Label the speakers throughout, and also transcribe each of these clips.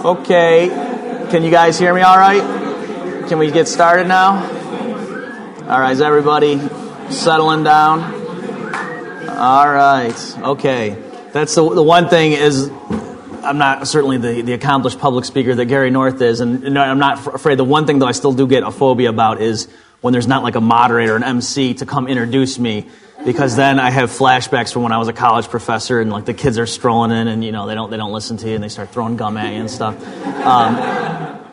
Speaker 1: Okay, can you guys hear me all right? Can we get started now? All right, is everybody settling down? All right, okay. That's the one thing is, I'm not certainly the accomplished public speaker that Gary North is, and I'm not afraid. The one thing, though, I still do get a phobia about is when there's not like a moderator, an MC, to come introduce me, because then I have flashbacks from when I was a college professor, and like the kids are strolling in, and they don't listen to you, and they start throwing gum at you and stuff.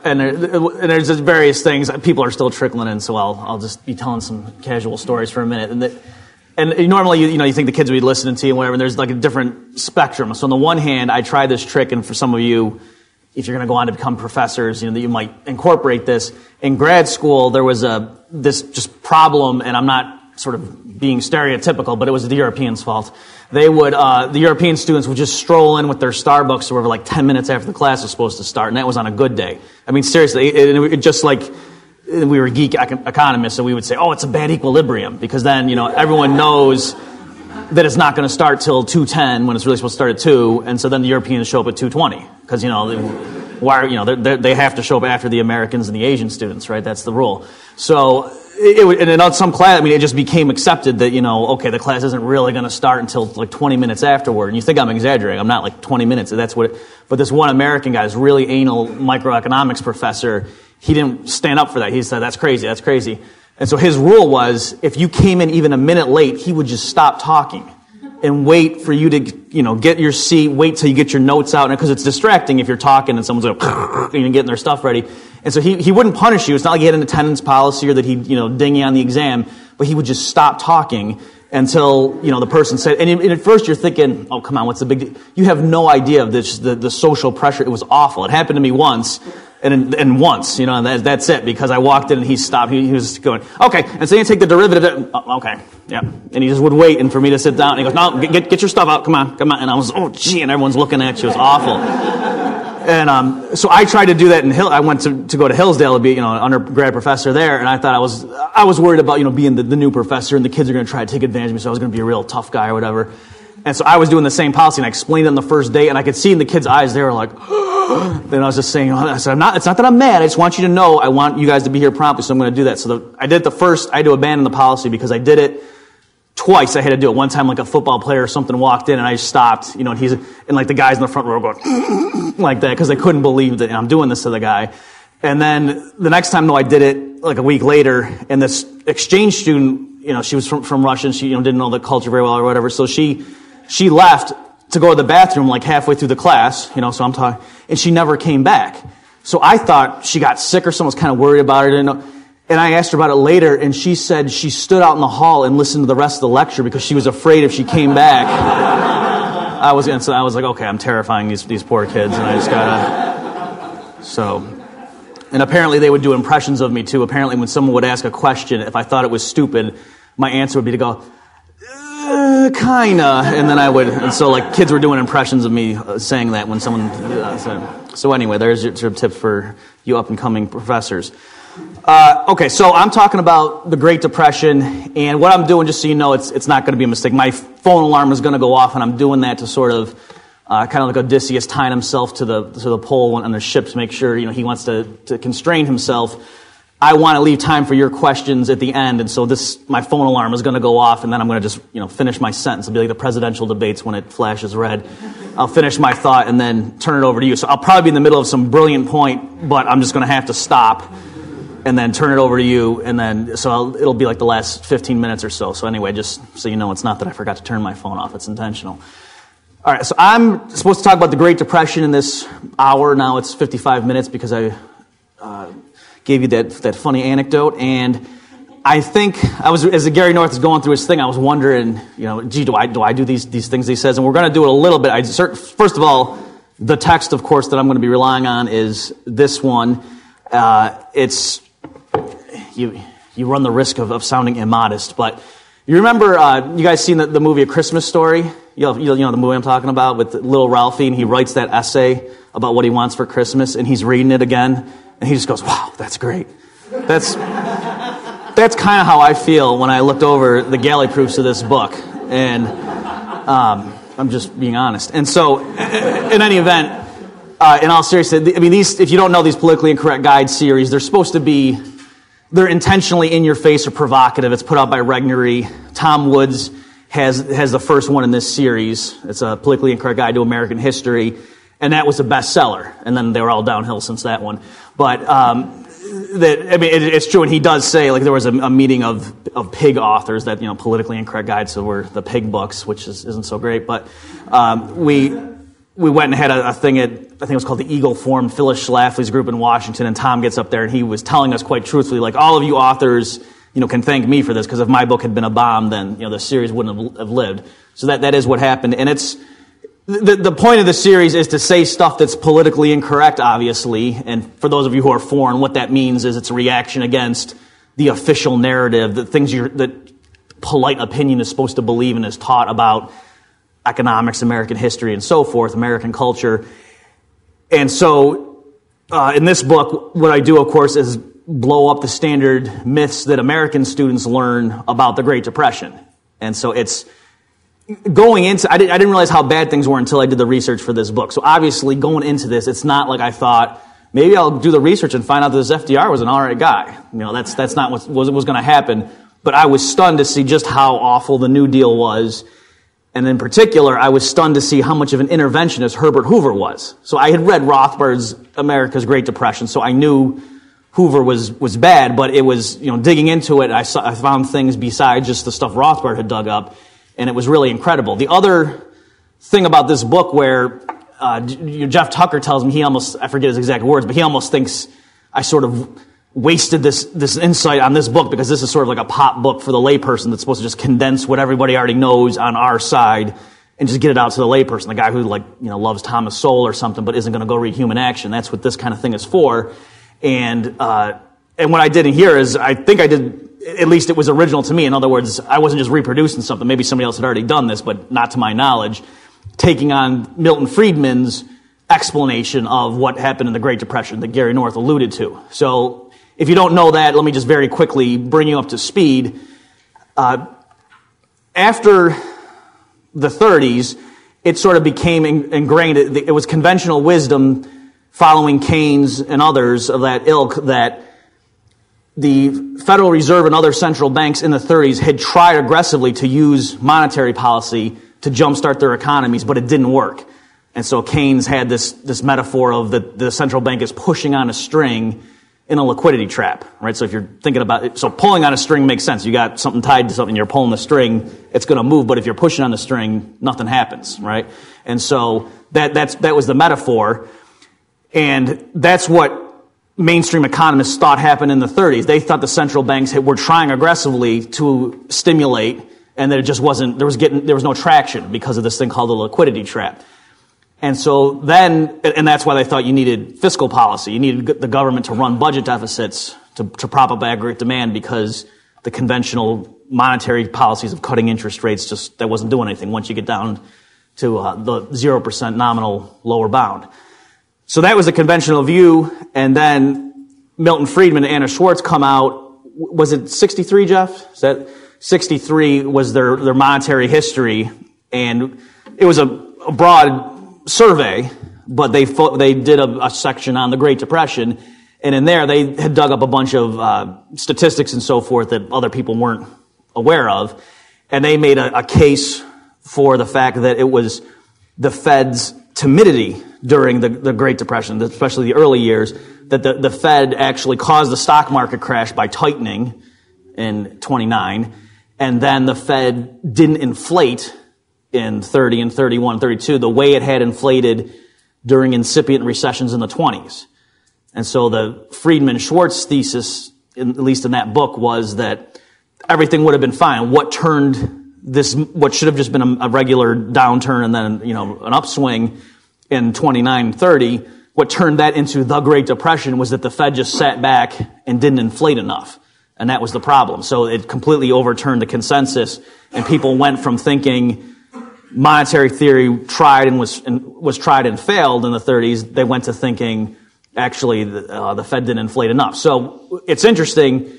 Speaker 1: And there's just various things. People are still trickling in, so I'll just be telling some casual stories for a minute. And normally, you think the kids would be listening to you and whatever, and there's like a different spectrum. So on the one hand, I try this trick, and for some of you, if you're going to go on to become professors, that you might incorporate this. In grad school, there was this just problem, and I'm not sort of being stereotypical, but it was the Europeans' fault. The European students would just stroll in with their Starbucks or whatever, like 10 minutes after the class was supposed to start, and that was on a good day. I mean, seriously, it just like, we were geek economists, so we would say, oh, it's a bad equilibrium, because then, everyone knows that it's not going to start till 2:10 when it's really supposed to start at 2, and so then the Europeans show up at 2:20, because, they have to show up after the Americans and the Asian students, right? That's the rule. So, and in some class, it just became accepted that, okay, the class isn't really going to start until like 20 minutes afterward. And you think I'm exaggerating. I'm not like 20 minutes. But this one American guy, this really anal microeconomics professor, he didn't stand up for that. He said, that's crazy, that's crazy. And so his rule was, if you came in even a minute late, he would just stop talking and wait for you to, get your seat, wait till you get your notes out, because it's distracting if you're talking and someone's getting their stuff ready. And so he wouldn't punish you. It's not like he had an attendance policy or that he'd, ding you on the exam, but he would just stop talking until, the person said, and at first you're thinking, oh, come on, what's the big deal? You have no idea of this, the social pressure. It was awful. It happened to me once. And once, and that's it, because I walked in and he stopped. He was going, okay, and so you take the derivative. Okay, yeah. And he just would wait and for me to sit down. And he goes, no, get your stuff out. Come on. And I was, oh, gee, and everyone's looking at you. It was awful. And so I tried to do that in I went to go to Hillsdale to be, an undergrad professor there, and I thought I was worried about, being the new professor, and the kids are going to try to take advantage of me, so I was going to be a real tough guy or whatever. And so I was doing the same policy, and I explained it on the first day, and I could see in the kids' eyes, they were like, then I was just saying, I said, it's not that I'm mad, I just want you to know, I want you guys to be here promptly, so I'm going to do that. So I did it the first, I had to abandon the policy because I did it twice. I had to do it one time, like a football player or something walked in, and I stopped, and like the guys in the front row going, like that, because they couldn't believe that I'm doing this to the guy. And then the next time, though, I did it like a week later, and this exchange student, she was from Russia, and she, didn't know the culture very well or whatever, so she left to go to the bathroom like halfway through the class, so I'm talking, and she never came back. So I thought she got sick or someone was kind of worried about her, and I asked her about it later, and she said she stood out in the hall and listened to the rest of the lecture because she was afraid if she came back. I was like, okay, I'm terrifying these poor kids, and I just gotta, and apparently they would do impressions of me too. Apparently when someone would ask a question, if I thought it was stupid, my answer would be to go, kinda, and then I would, and so like kids were doing impressions of me saying that when someone said. So anyway, there's your sort of tip for you up and coming professors. Okay, so I'm talking about the Great Depression, and what I'm doing, just so you know, it's not going to be a mistake. My phone alarm is going to go off, and I'm doing that to sort of kind of like Odysseus tying himself to the pole on the ship to make sure he wants to constrain himself. I want to leave time for your questions at the end, and so my phone alarm is going to go off, and then I'm going to just finish my sentence. It'll be like the presidential debates when it flashes red. I'll finish my thought and then turn it over to you. So I'll probably be in the middle of some brilliant point, but I'm just going to have to stop and then turn it over to you, and then it'll be like the last 15 minutes or so. So anyway, just so you know, it's not that I forgot to turn my phone off; it's intentional. All right, so I'm supposed to talk about the Great Depression in this hour. Now it's 55 minutes because I gave you that funny anecdote, and I think as Gary North is going through his thing, I was wondering, gee, do I do these things he says? And we're going to do it a little bit. First of all, the text, of course, that I'm going to be relying on is this one. It's you run the risk of sounding immodest, but you remember you guys seen the movie A Christmas Story? You know the movie I'm talking about with little Ralphie, and he writes that essay about what he wants for Christmas, and he's reading it again. And he just goes, wow, that's great. That's kind of how I feel when I looked over the galley proofs of this book. And I'm just being honest. And so, in any event, in all seriousness, I mean, if you don't know these politically incorrect guide series, they're intentionally in your face or provocative. It's put out by Regnery. Tom Woods has the first one in this series. It's a politically incorrect guide to American history, and that was a bestseller. And then they were all downhill since that one. But it's true, and he does say, like, there was a meeting of pig authors that, politically incorrect guides, so were the pig books, which isn't so great. But we went and had a thing at, I think it was called the Eagle Forum, Phyllis Schlafly's group in Washington, and Tom gets up there and he was telling us quite truthfully, like, all of you authors, can thank me for this, because if my book had been a bomb, then, the series wouldn't have lived. So that is what happened. And it's, the point of the series is to say stuff that's politically incorrect, obviously. And for those of you who are foreign, what that means is it's a reaction against the official narrative, the things that polite opinion is supposed to believe and is taught about economics, American history, and so forth, American culture. And so, in this book, what I do, of course, is blow up the standard myths that American students learn about the Great Depression. And so it's going into, I didn't realize how bad things were until I did the research for this book. So obviously, going into this, it's not like I thought, maybe I'll do the research and find out that this FDR was an all right guy. That's not what was going to happen. But I was stunned to see just how awful the New Deal was. And in particular, I was stunned to see how much of an interventionist Herbert Hoover was. So I had read Rothbard's America's Great Depression, so I knew Hoover was bad, but it was, digging into it, I found things besides just the stuff Rothbard had dug up, and it was really incredible. The other thing about this book where Jeff Tucker tells me I forget his exact words, but he almost thinks I sort of wasted this insight on this book because this is sort of like a pop book for the layperson that's supposed to just condense what everybody already knows on our side and just get it out to the layperson, the guy who loves Thomas Sowell or something but isn't going to go read Human Action. That's what this kind of thing is for. And what I did in here is I think I did, at least it was original to me. In other words, I wasn't just reproducing something. Maybe somebody else had already done this, but not to my knowledge. Taking on Milton Friedman's explanation of what happened in the Great Depression that Gary North alluded to. So if you don't know that, let me just very quickly bring you up to speed. After the 30s, it sort of became ingrained. It was conventional wisdom following Keynes and others of that ilk that the Federal Reserve and other central banks in the 30s had tried aggressively to use monetary policy to jumpstart their economies, but it didn't work. And so Keynes had this metaphor of the central bank is pushing on a string in a liquidity trap, right? So if you're thinking about it, so pulling on a string makes sense. You got something tied to something, you're pulling the string, it's going to move, but if you're pushing on the string, nothing happens, right? And so that was the metaphor. And that's what mainstream economists thought happened in the 30s. They thought the central banks were trying aggressively to stimulate, and that it just wasn't, there was no traction because of this thing called the liquidity trap. And so then, and that's why they thought you needed fiscal policy. You needed the government to run budget deficits to prop up aggregate demand, because the conventional monetary policies of cutting interest rates that wasn't doing anything once you get down to the 0% nominal lower bound. So that was a conventional view, and then Milton Friedman and Anna Schwartz come out. Was it 63, Jeff? Is that 63 was their monetary history, and it was a broad survey, but they did a section on the Great Depression, and in there they had dug up a bunch of statistics and so forth that other people weren't aware of, and they made a case for the fact that it was the Fed's timidity during the Great Depression, especially the early years, that the Fed actually caused the stock market crash by tightening in 29, and then the Fed didn't inflate in 30 and 31, 32, the way it had inflated during incipient recessions in the 20s. And so the Friedman-Schwartz thesis, at least in that book, was that everything would have been fine. What should have just been a regular downturn and then, an upswing in 29, 30, what turned that into the Great Depression was that the Fed just sat back and didn't inflate enough. And that was the problem. So it completely overturned the consensus, and people went from thinking monetary theory was tried and failed in the 30s. They went to thinking actually the Fed didn't inflate enough. So it's interesting.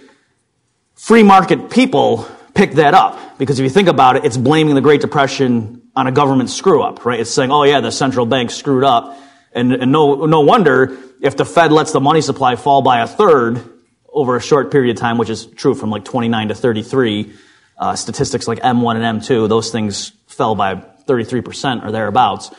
Speaker 1: Free market people pick that up, because if you think about it, it's blaming the Great Depression on a government screw up, right? It's saying, oh yeah, the central bank screwed up. And no wonder if the Fed lets the money supply fall by a third over a short period of time, which is true from like 29 to 33, statistics like M1 and M2, those things fell by 33% or thereabouts.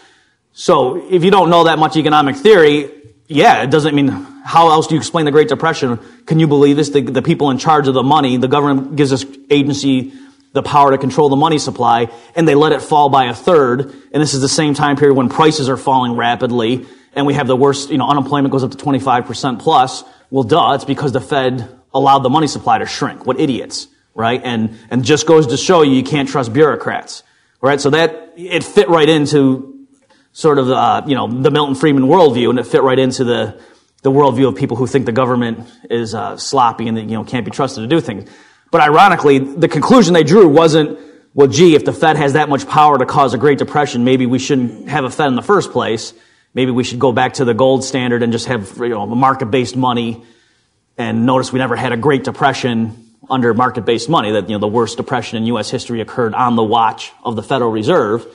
Speaker 1: So if you don't know that much economic theory, yeah, it doesn't mean, how else do you explain the Great Depression? Can you believe this? The people in charge of the money, the government gives this agency the power to control the money supply, and they let it fall by a third. And this is the same time period when prices are falling rapidly, and we have the worst, unemployment goes up to 25% plus. Well, duh, it's because the Fed allowed the money supply to shrink. What idiots, right? And just goes to show you can't trust bureaucrats, right? So that, it fit right into sort of, the Milton Friedman worldview, and it fit right into the worldview of people who think the government is sloppy and that, can't be trusted to do things. But ironically, the conclusion they drew wasn't, well, gee, if the Fed has that much power to cause a Great Depression, maybe we shouldn't have a Fed in the first place. Maybe we should go back to the gold standard and just have, market-based money. And notice we never had a Great Depression under market-based money, that, the worst depression in U.S. history occurred on the watch of the Federal Reserve.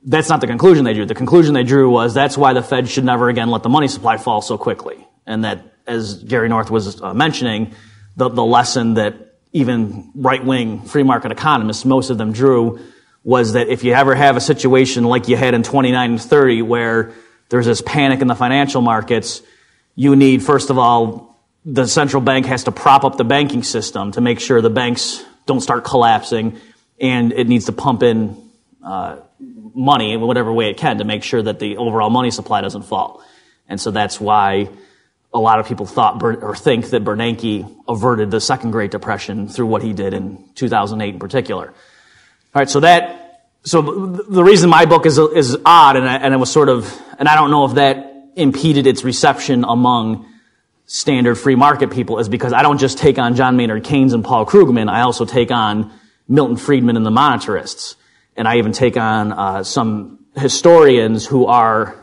Speaker 1: That's not the conclusion they drew. The conclusion they drew was that's why the Fed should never again let the money supply fall so quickly. And that, as Gary North was mentioning, the lesson that even right-wing free market economists, most of them drew, was that if you ever have a situation like you had in 29 and 30 where there's this panic in the financial markets, you need, first of all, the central bank has to prop up the banking system to make sure the banks don't start collapsing, and it needs to pump in money in whatever way it can to make sure that the overall money supply doesn't fall. And so that's why a lot of people thought or think that Bernanke averted the second Great Depression through what he did in 2008 in particular. All right, so the reason my book is odd, and it was sort of, and I don't know if that impeded its reception among standard free market people, is because I don't just take on John Maynard Keynes and Paul Krugman, I also take on Milton Friedman and the monetarists. And I even take on some historians who are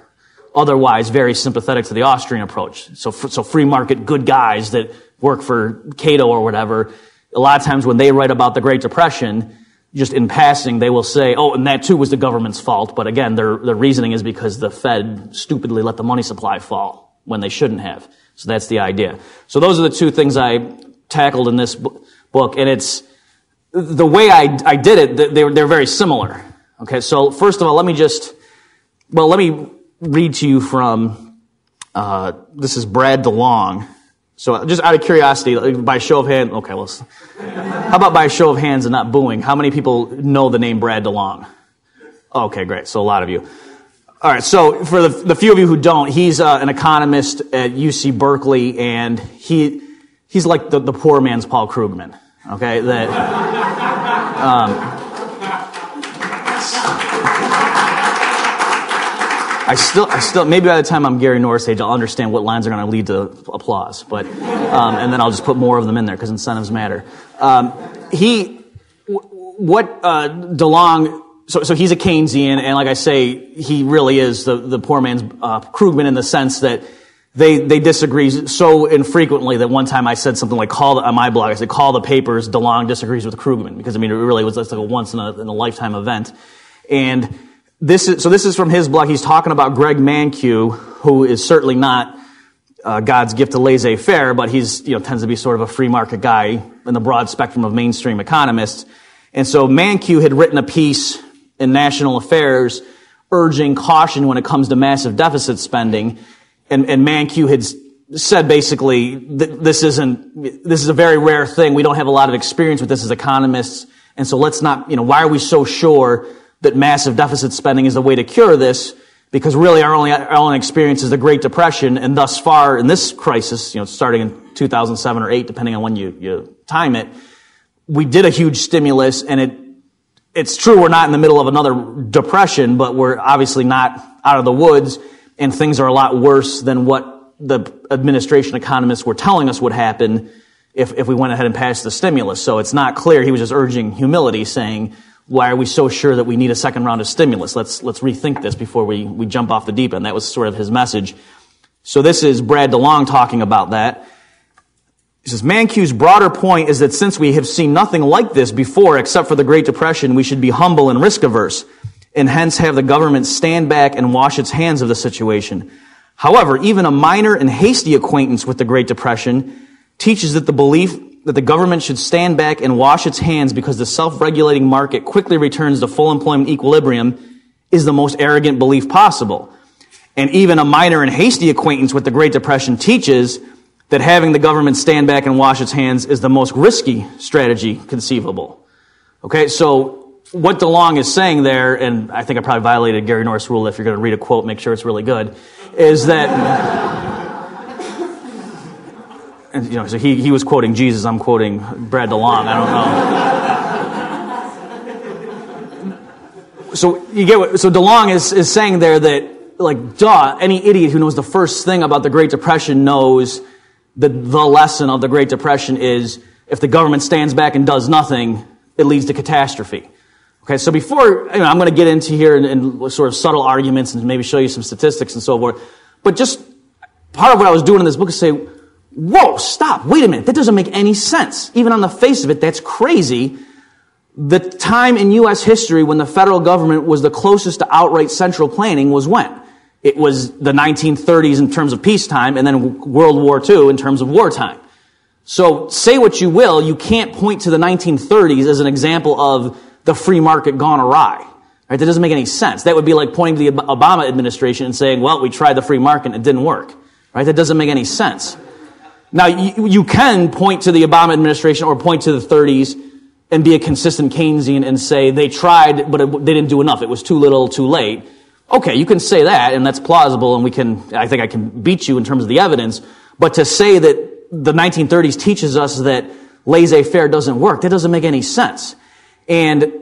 Speaker 1: otherwise very sympathetic to the Austrian approach. So free market good guys that work for Cato or whatever, a lot of times when they write about the Great Depression, just in passing, they will say, oh, and that too was the government's fault. But again, their reasoning is because the Fed stupidly let the money supply fall when they shouldn't have. So that's the idea. So those are the two things I tackled in this book, and it's the way I did it. They're very similar. Okay, so first of all, let me read to you from this is Brad DeLong. So just out of curiosity, by show of hands, okay, well, how about by show of hands and not booing? How many people know the name Brad DeLong? Okay, great. So a lot of you. All right, so for the few of you who don't, he's an economist at UC Berkeley, and he's like the poor man's Paul Krugman. Okay, I still, maybe by the time I'm Gary North's age, I'll understand what lines are going to lead to applause, but, and then I'll just put more of them in there because incentives matter. DeLong, so he's a Keynesian, and like I say, he really is the poor man's, Krugman, in the sense that they disagree so infrequently that one time I said something like on my blog, I said, call the papers, DeLong disagrees with Krugman, because it really was just like a once in a lifetime event. And this is from his blog. He's talking about Greg Mankiw, who is certainly not God's gift to laissez-faire, but he's tends to be sort of a free market guy in the broad spectrum of mainstream economists. And so Mankiw had written a piece in National Affairs urging caution when it comes to massive deficit spending, and Mankiw had said basically this is a very rare thing. We don't have a lot of experience with this as economists, and so let's not why are we so sure that massive deficit spending is the way to cure this, because really our only experience is the Great Depression, and thus far in this crisis, starting in 2007 or 8, depending on when you time it, we did a huge stimulus, and it's true we're not in the middle of another depression, but we're obviously not out of the woods, and things are a lot worse than what the administration economists were telling us would happen if we went ahead and passed the stimulus. So it's not clear. He was just urging humility, saying, why are we so sure that we need a second round of stimulus? Let's rethink this before we jump off the deep end. That was sort of his message. So this is Brad DeLong talking about that. He says, Mankiw's broader point is that since we have seen nothing like this before except for the Great Depression, we should be humble and risk averse. and hence have the government stand back and wash its hands of the situation. However, even a minor and hasty acquaintance with the Great Depression teaches that the belief that the government should stand back and wash its hands because the self-regulating market quickly returns to full employment equilibrium is the most arrogant belief possible. And even a minor and hasty acquaintance with the Great Depression teaches that having the government stand back and wash its hands is the most risky strategy conceivable. Okay, so what DeLong is saying there, and I think I probably violated Gary North's rule, if you're going to read a quote, make sure it's really good, is that, and, you know, so he was quoting Jesus, I'm quoting Brad DeLong, I don't know. So you get what, so DeLong is saying there that, like, duh, any idiot who knows the first thing about the Great Depression knows that the lesson of the Great Depression is if the government stands back and does nothing, it leads to catastrophe. Okay, so before, I'm going to get into here and sort of subtle arguments and maybe show you some statistics and so forth, but just part of what I was doing in this book is say, whoa, stop, wait a minute, that doesn't make any sense. Even on the face of it, that's crazy. The time in U.S. history when the federal government was the closest to outright central planning was when? It was the 1930s in terms of peacetime, and then World War II in terms of wartime. So say what you will, you can't point to the 1930s as an example of the free market gone awry. Right? That doesn't make any sense. That would be like pointing to the Obama administration and saying, well, we tried the free market and it didn't work. Right? That doesn't make any sense. Now, you can point to the Obama administration or point to the 30s and be a consistent Keynesian and say they tried, but they didn't do enough. It was too little, too late. Okay, you can say that, and that's plausible, and I think I can beat you in terms of the evidence. But to say that the 1930s teaches us that laissez-faire doesn't work, that doesn't make any sense. And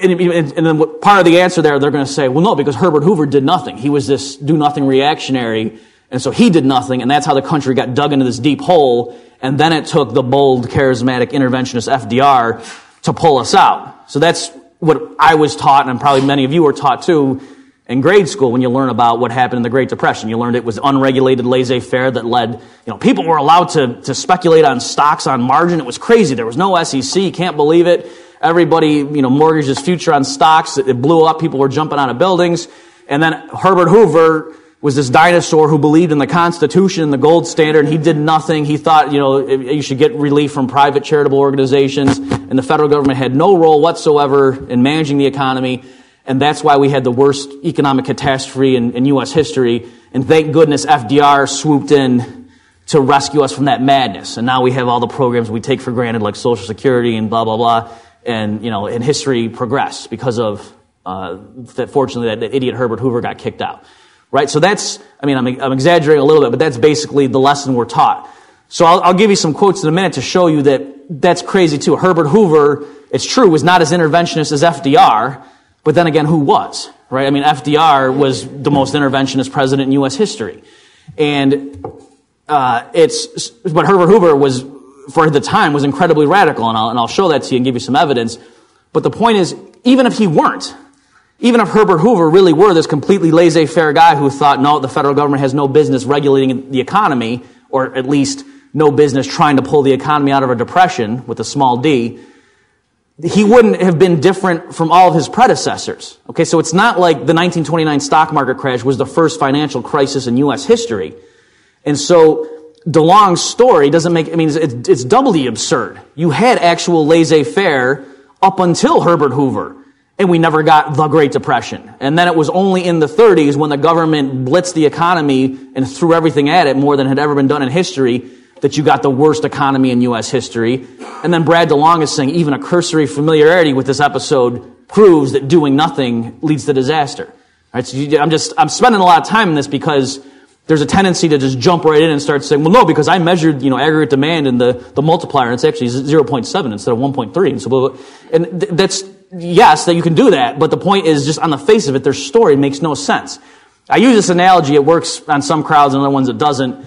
Speaker 1: then part of the answer there, they're going to say, well, no, because Herbert Hoover did nothing. He was this do-nothing reactionary, and so he did nothing, and that's how the country got dug into this deep hole, and then it took the bold, charismatic, interventionist FDR to pull us out. So that's what I was taught, and probably many of you were taught too, in grade school when you learn about what happened in the Great Depression. You learned it was unregulated laissez-faire that led, people were allowed to speculate on stocks on margin. It was crazy. There was no SEC. You can't believe it. Everybody, mortgaged his future on stocks. It blew up. People were jumping out of buildings. And then Herbert Hoover was this dinosaur who believed in the Constitution and the gold standard, and he did nothing. He thought, you should get relief from private charitable organizations, and the federal government had no role whatsoever in managing the economy, and that's why we had the worst economic catastrophe in U.S. history, and thank goodness FDR swooped in to rescue us from that madness, and now we have all the programs we take for granted, like Social Security and blah, blah, blah, and, and history progressed because of, fortunately, that idiot Herbert Hoover got kicked out. Right, so that's, I'm exaggerating a little bit, but that's basically the lesson we're taught. So I'll give you some quotes in a minute to show you that that's crazy too. Herbert Hoover, it's true, was not as interventionist as FDR, but then again, who was? Right, FDR was the most interventionist president in U.S. history. And but Herbert Hoover was, for the time, was incredibly radical, and I'll show that to you and give you some evidence. But the point is, even if he weren't, even if Herbert Hoover really were this completely laissez-faire guy who thought, no, the federal government has no business regulating the economy, or at least no business trying to pull the economy out of a depression with a small d, he wouldn't have been different from all of his predecessors. Okay, so it's not like the 1929 stock market crash was the first financial crisis in U.S. history. And so DeLong's story doesn't make, it's doubly absurd. You had actual laissez-faire up until Herbert Hoover, and we never got the Great Depression. And then it was only in the 30s when the government blitzed the economy and threw everything at it more than had ever been done in history that you got the worst economy in U.S. history. And then Brad DeLong is saying even a cursory familiarity with this episode proves that doing nothing leads to disaster. All right, so I'm spending a lot of time in this because there's a tendency to just jump right in and start saying, well, no, because I measured, aggregate demand and the multiplier, and it's actually 0.7 instead of 1.3. And so, blah, blah. And that's, yes, that you can do that, but the point is just on the face of it, their story makes no sense. I use this analogy. It works on some crowds and other ones it doesn't.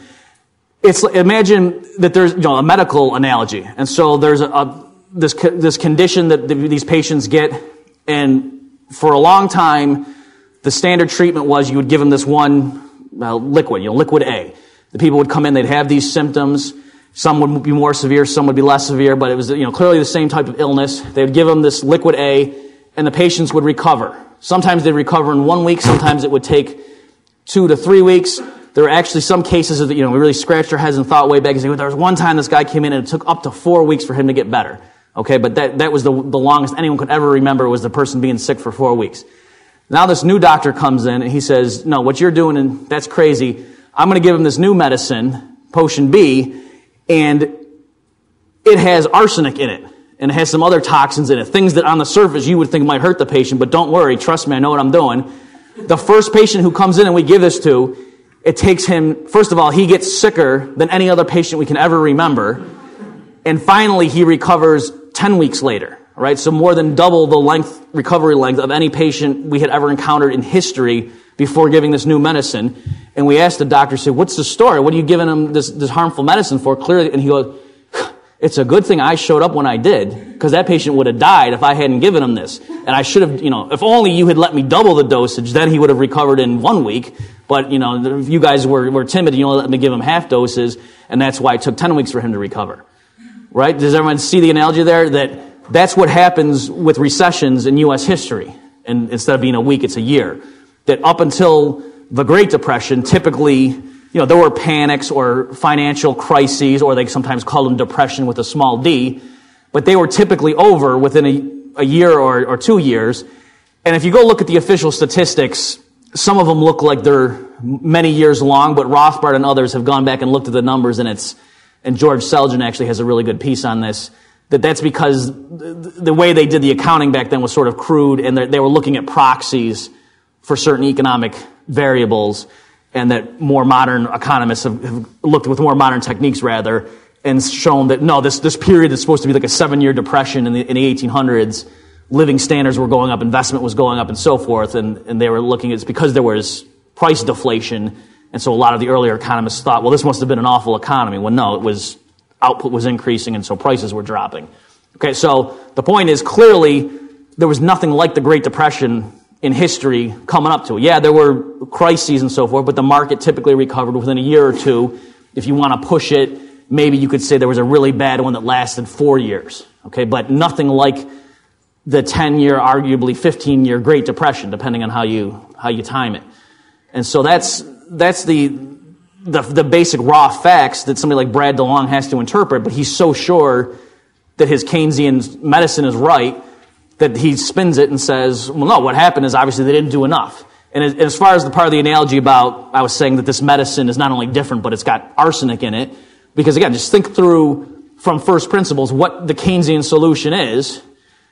Speaker 1: Imagine that there's, a medical analogy. And so there's this condition that these patients get, and for a long time, the standard treatment was you would give them this one liquid, liquid A. The people would come in, they'd have these symptoms. Some would be more severe, some would be less severe, but it was, clearly the same type of illness. They would give them this liquid A, and the patients would recover. Sometimes they'd recover in 1 week, sometimes it would take 2 to 3 weeks. There were actually some cases that, we really scratched our heads and thought way back and said, there was one time this guy came in and it took up to 4 weeks for him to get better. Okay, but that was the longest anyone could ever remember, was the person being sick for 4 weeks. Now this new doctor comes in and he says, no, what you're doing, and that's crazy. I'm going to give him this new medicine, potion B, and it has arsenic in it, and it has some other toxins in it, things that on the surface you would think might hurt the patient, but don't worry, trust me, I know what I'm doing. The first patient who comes in and we give this to, it takes him, first of all, he gets sicker than any other patient we can ever remember, and finally he recovers 10 weeks later. Right, so more than double the recovery length of any patient we had ever encountered in history before giving this new medicine. And we asked the doctor, said, what's the story? What are you giving him this harmful medicine for? Clearly, and he goes, it's a good thing I showed up when I did, because that patient would have died if I hadn't given him this. And I should have, if only you had let me double the dosage, then he would have recovered in 1 week. But, you guys were timid, you only let me give him half doses, and that's why it took 10 weeks for him to recover. Right? Does everyone see the analogy there? That's what happens with recessions in U.S. history. And instead of being a week, it's a year. That up until the Great Depression, typically, there were panics or financial crises, or they sometimes call them depression with a small d, but they were typically over within a year or 2 years. And if you go look at the official statistics, some of them look like they're many years long, but Rothbard and others have gone back and looked at the numbers, and George Selgin actually has a really good piece on this. That's because the way they did the accounting back then was sort of crude, and they were looking at proxies for certain economic variables, and that more modern economists have looked with more modern techniques rather, and shown that no, this period is supposed to be like a 7-year depression in the 1800s. Living standards were going up, investment was going up, and so forth, and they were looking at it's because there was price deflation, and so a lot of the earlier economists thought, well, this must have been an awful economy. Well, no, it was. Output was increasing, and so prices were dropping. Okay, so the point is, clearly, there was nothing like the Great Depression in history coming up to it. Yeah, there were crises and so forth, but the market typically recovered within a year or two. If you want to push it, maybe you could say there was a really bad one that lasted 4 years. Okay, but nothing like the 10-year, arguably 15-year Great Depression, depending on how you time it. And so that's the basic raw facts that somebody like Brad DeLong has to interpret, but he's so sure that his Keynesian medicine is right that he spins it and says, well, no, what happened is obviously they didn't do enough. And as far as the part of the analogy about, I was saying that this medicine is not only different, but it's got arsenic in it, because again, just think through from first principles what the Keynesian solution is.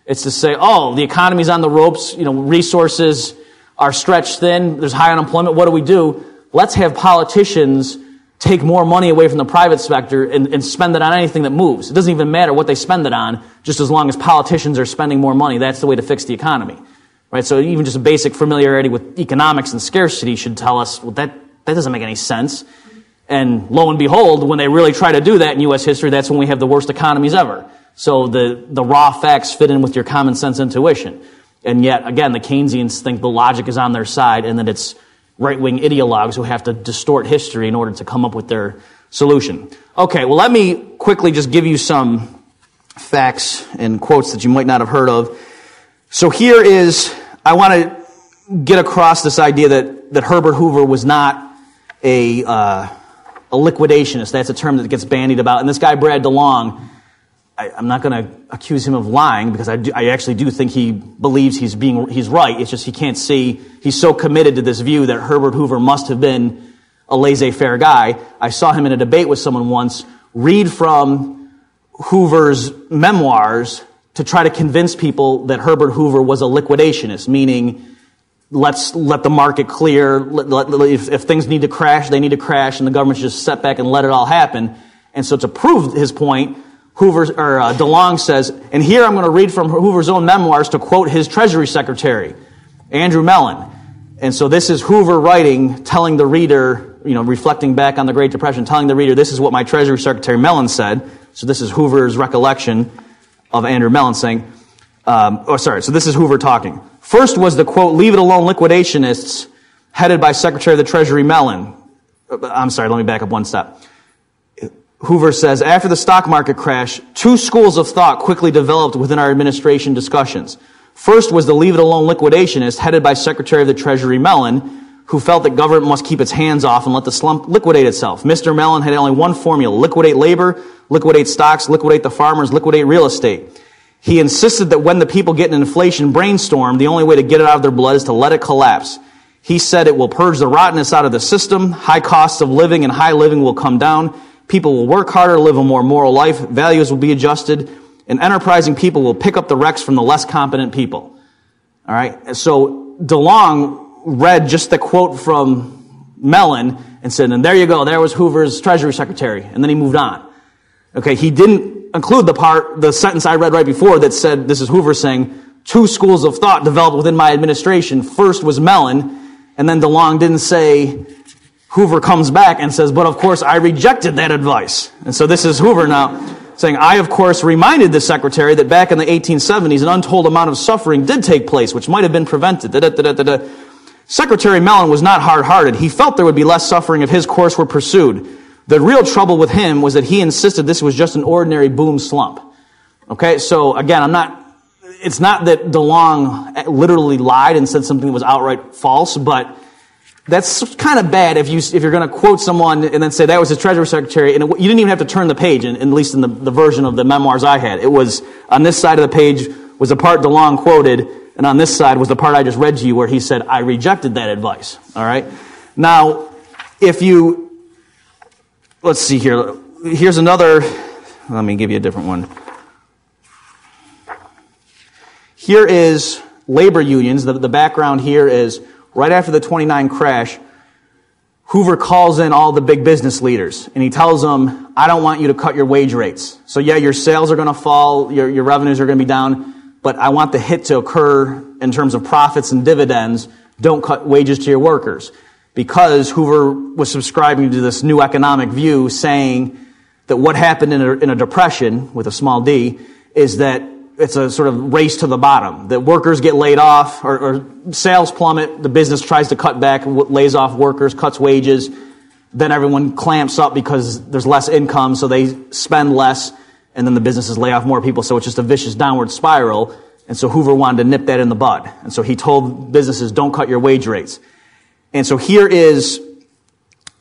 Speaker 1: It's to say, oh, the economy's on the ropes, resources are stretched thin, there's high unemployment, what do? Let's have politicians take more money away from the private sector and spend it on anything that moves. It doesn't even matter what they spend it on, just as long as politicians are spending more money. That's the way to fix the economy. Right? So even just a basic familiarity with economics and scarcity should tell us, well, that doesn't make any sense. And lo and behold, when they really try to do that in U.S. history, that's when we have the worst economies ever. So the raw facts fit in with your common sense intuition. And yet, again, the Keynesians think the logic is on their side and that it's right-wing ideologues who have to distort history in order to come up with their solution. Okay, well, let me quickly just give you some facts and quotes that you might not have heard of. So here is, I want to get across this idea that Herbert Hoover was not a liquidationist. That's a term that gets bandied about. And this guy, Brad DeLong, I'm not going to accuse him of lying because I actually do think he believes he's right. It's just he can't see. He's so committed to this view that Herbert Hoover must have been a laissez-faire guy. I saw him in a debate with someone once read from Hoover's memoirs to try to convince people that Herbert Hoover was a liquidationist, meaning let's let the market clear. If things need to crash, they need to crash, and the government should just sit back and let it all happen. And so to prove his point, DeLong says, and here I'm going to read from Hoover's own memoirs to quote his Treasury Secretary, Andrew Mellon. And so this is Hoover writing, telling the reader, reflecting back on the Great Depression, telling the reader, this is what my Treasury Secretary Mellon said. So this is Hoover's recollection of Andrew Mellon saying, so this is Hoover talking. First was the, quote, leave it alone liquidationists headed by Secretary of the Treasury Mellon. I'm sorry, let me back up one step. Hoover says, after the stock market crash, two schools of thought quickly developed within our administration discussions. First was the leave-it-alone liquidationist headed by Secretary of the Treasury Mellon, who felt that government must keep its hands off and let the slump liquidate itself. Mr. Mellon had only one formula: liquidate labor, liquidate stocks, liquidate the farmers, liquidate real estate. He insisted that when the people get an inflation brainstorm, the only way to get it out of their blood is to let it collapse. He said it will purge the rottenness out of the system, high costs of living and high living will come down, people will work harder, live a more moral life, values will be adjusted, and enterprising people will pick up the wrecks from the less competent people. All right? So DeLong read just the quote from Mellon and said, and there you go, there was Hoover's Treasury Secretary, and then he moved on. Okay, he didn't include the sentence I read right before that said, this is Hoover saying, two schools of thought developed within my administration. First was Mellon, and then DeLong didn't say, Hoover comes back and says, but of course I rejected that advice. And so this is Hoover now saying, I of course reminded the secretary that back in the 1870s an untold amount of suffering did take place, which might have been prevented. Secretary Mellon was not hard-hearted. He felt there would be less suffering if his course were pursued. The real trouble with him was that he insisted this was just an ordinary boom slump. Okay, so again, it's not that DeLong literally lied and said something that was outright false, but that's kind of bad if you're going to quote someone and then say that was the Treasury Secretary, and you didn't even have to turn the page, at least in the version of the memoirs I had. It was, on this side of the page was the part DeLong quoted, and on this side was the part I just read to you where he said, I rejected that advice. All right? Now, let's see here. Here's another, let me give you a different one. Here is labor unions. The background here is right after the 29 crash, Hoover calls in all the big business leaders, and he tells them, I don't want you to cut your wage rates. So yeah, your sales are going to fall, your revenues are going to be down, but I want the hit to occur in terms of profits and dividends. Don't cut wages to your workers. Because Hoover was subscribing to this new economic view saying that what happened in a depression, with a small d, is that it's a sort of race to the bottom. That workers get laid off, or sales plummet, the business tries to cut back, lays off workers, cuts wages, then everyone clamps up because there's less income, so they spend less, and then the businesses lay off more people, so it's just a vicious downward spiral. And so Hoover wanted to nip that in the bud. And so he told businesses, don't cut your wage rates. And so here is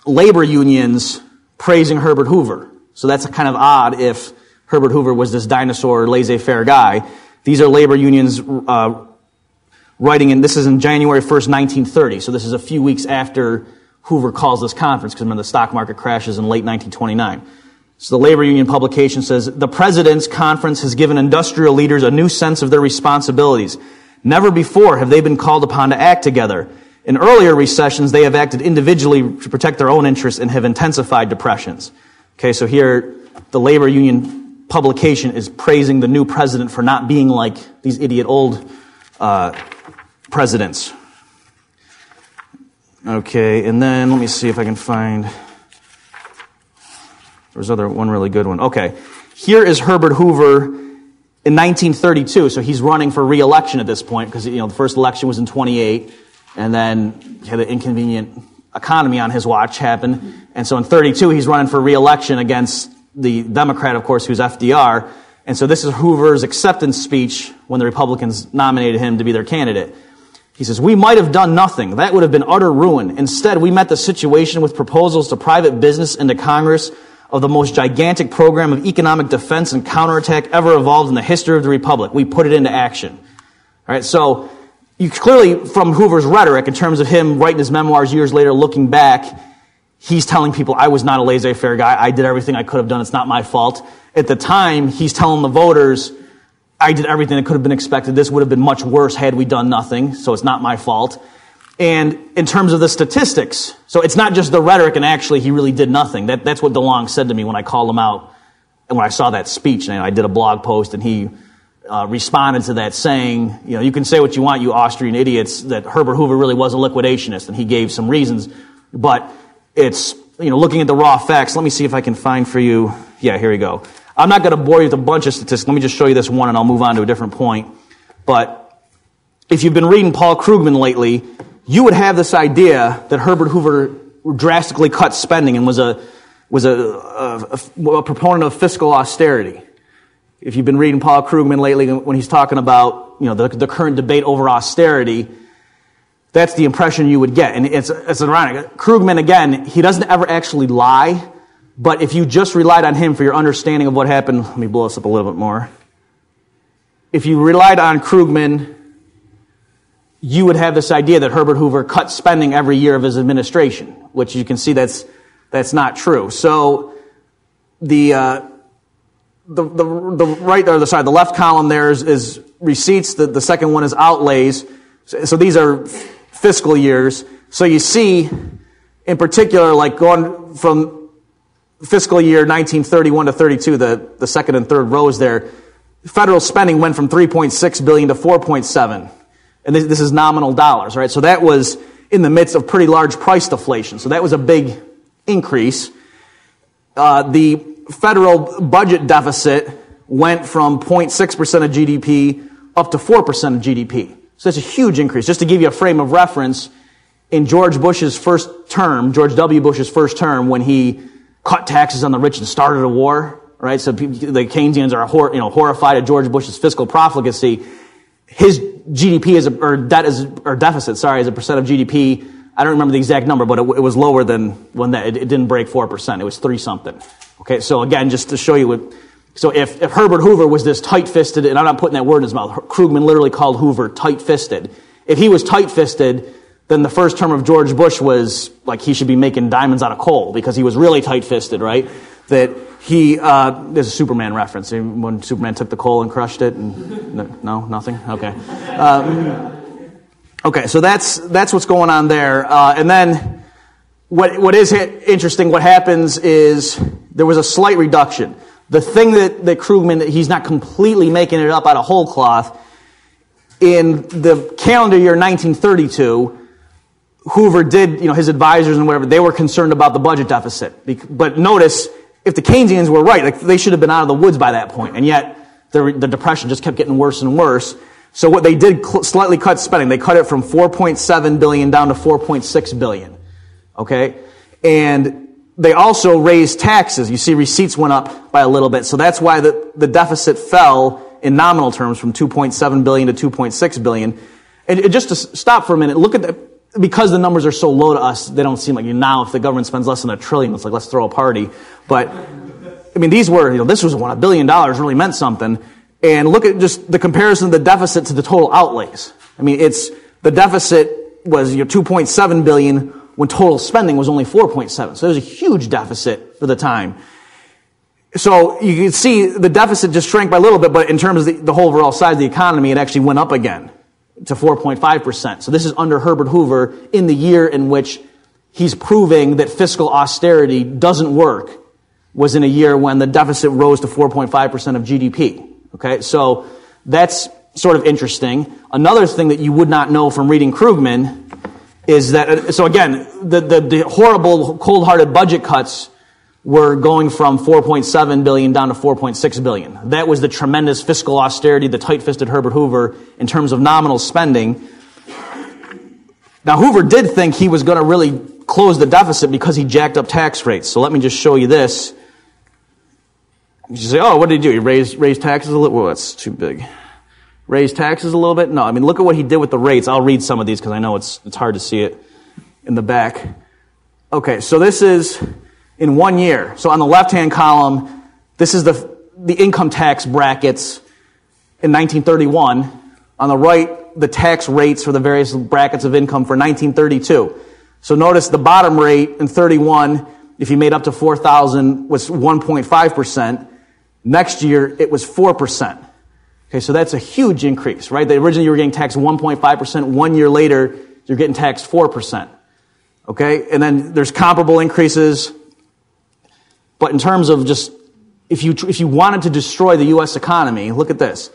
Speaker 1: labor unions praising Herbert Hoover. So that's kind of odd if Herbert Hoover was this dinosaur, laissez-faire guy. These are labor unions writing in, this is in January 1st, 1930. So this is a few weeks after Hoover calls this conference, because remember the stock market crashes in late 1929. So the labor union publication says, the President's Conference has given industrial leaders a new sense of their responsibilities. Never before have they been called upon to act together. In earlier recessions, they have acted individually to protect their own interests and have intensified depressions. Okay, so here the labor union publication is praising the new president for not being like these idiot old presidents. Okay, and then let me see if I can find... There's one really good one. Okay, here is Herbert Hoover in 1932. So he's running for re-election at this point because the first election was in 28, and then he had an inconvenient economy on his watch happen. And so in 32, he's running for re-election against the Democrat, of course, who's FDR. And so this is Hoover's acceptance speech when the Republicans nominated him to be their candidate. He says, we might have done nothing. That would have been utter ruin. Instead, we met the situation with proposals to private business and to Congress of the most gigantic program of economic defense and counterattack ever evolved in the history of the Republic. We put it into action. All right, so you clearly, from Hoover's rhetoric, in terms of him writing his memoirs years later, looking back, he's telling people, I was not a laissez-faire guy. I did everything I could have done. It's not my fault. At the time, he's telling the voters, I did everything that could have been expected. This would have been much worse had we done nothing, so it's not my fault. And in terms of the statistics, so it's not just the rhetoric and actually he really did nothing. That's what DeLong said to me when I called him out and when I saw that speech. And I did a blog post and he responded to that saying, you can say what you want, you Austrian idiots, that Herbert Hoover really was a liquidationist. And he gave some reasons. But it's, looking at the raw facts, let me see if I can find for you. Yeah, here we go. I'm not going to bore you with a bunch of statistics. Let me just show you this one and I'll move on to a different point. But if you've been reading Paul Krugman lately, you would have this idea that Herbert Hoover drastically cut spending and was a proponent of fiscal austerity. If you've been reading Paul Krugman lately, when he's talking about the current debate over austerity, that's the impression you would get. And it's ironic. Krugman, again, he doesn't ever actually lie, but if you just relied on him for your understanding of what happened, let me blow this up a little bit more. If you relied on Krugman, you would have this idea that Herbert Hoover cut spending every year of his administration, which you can see that's not true. So the right or the left column there is receipts. The second one is outlays. So these are fiscal years. So you see, in particular, like going from fiscal year 1931 to 32, the second and third rows there, federal spending went from 3.6 billion to 4.7. And this is nominal dollars, right? So that was in the midst of pretty large price deflation. So that was a big increase. The federal budget deficit went from 0.6% of GDP up to 4% of GDP. So that's a huge increase. Just to give you a frame of reference, in George W. Bush's first term, when he cut taxes on the rich and started a war, right? So the Keynesians are horrified at George Bush's fiscal profligacy. His GDP deficit, as a percent of GDP, I don't remember the exact number, but it was lower than when it didn't break 4%. It was 3-something. Okay, so again, just to show you so if Herbert Hoover was this tight-fisted, and I'm not putting that word in his mouth, Krugman literally called Hoover tight-fisted. If he was tight-fisted, then the first term of George Bush was like he should be making diamonds out of coal because he was really tight-fisted, right? That there's a Superman reference. When Superman took the coal and crushed it, and no, nothing? Okay. Okay, so that's what's going on there. And then what is interesting, what happens is there was a slight reduction. The thing that Krugman, he's not completely making it up out of whole cloth. In the calendar year 1932, Hoover did, his advisors and whatever, they were concerned about the budget deficit. But notice, if the Keynesians were right, like they should have been out of the woods by that point, and yet the depression just kept getting worse and worse. So what they did slightly cut spending. They cut it from 4.7 billion down to 4.6 billion. Okay? And they also raised taxes. You see receipts went up by a little bit. So that's why the deficit fell in nominal terms from 2.7 billion to 2.6 billion. And just to stop for a minute, look at that. Because the numbers are so low to us, they don't seem like now if the government spends less than $1 trillion, it's like let's throw a party. But I mean, these were this was when $1 billion really meant something. And look at just the comparison of the deficit to the total outlays. I mean, the deficit was 2.7 billion when total spending was only 4.7. So there's a huge deficit for the time. So you can see the deficit just shrank by a little bit, but in terms of the whole overall size of the economy, it actually went up again to 4.5%. So this is under Herbert Hoover in the year in which he's proving that fiscal austerity doesn't work, was in a year when the deficit rose to 4.5% of GDP. Okay, so that's sort of interesting. Another thing that you would not know from reading Krugman is that, so again, the horrible, cold-hearted budget cuts were going from 4.7 billion down to 4.6 billion. That was the tremendous fiscal austerity, the tight-fisted Herbert Hoover in terms of nominal spending. Now, Hoover did think he was going to really close the deficit because he jacked up tax rates. So let me just show you this. You say, oh, what did he do? He raised taxes a little? Well, that's too big. Raised taxes a little bit? No, I mean, look at what he did with the rates. I'll read some of these because I know it's hard to see it in the back. Okay, so this is in 1 year. So on the left-hand column, this is the income tax brackets in 1931. On the right, the tax rates for the various brackets of income for 1932. So notice the bottom rate in 31, if you made up to 4,000, was 1.5%. Next year, it was 4%. Okay, so that's a huge increase, right? Originally, you were getting taxed 1.5%. 1 year later, you're getting taxed 4%. Okay, and then there's comparable increases. But in terms of just, if you wanted to destroy the U.S. economy, look at this.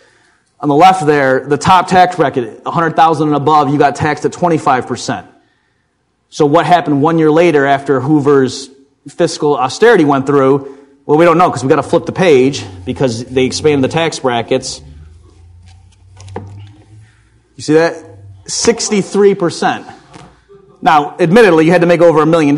Speaker 1: On the left there, the top tax bracket, 100,000 and above, you got taxed at 25%. So what happened 1 year later after Hoover's fiscal austerity went through? Well, we don't know because we got to flip the page because they expanded the tax brackets. You see that? 63%. Now, admittedly, you had to make over $1 million,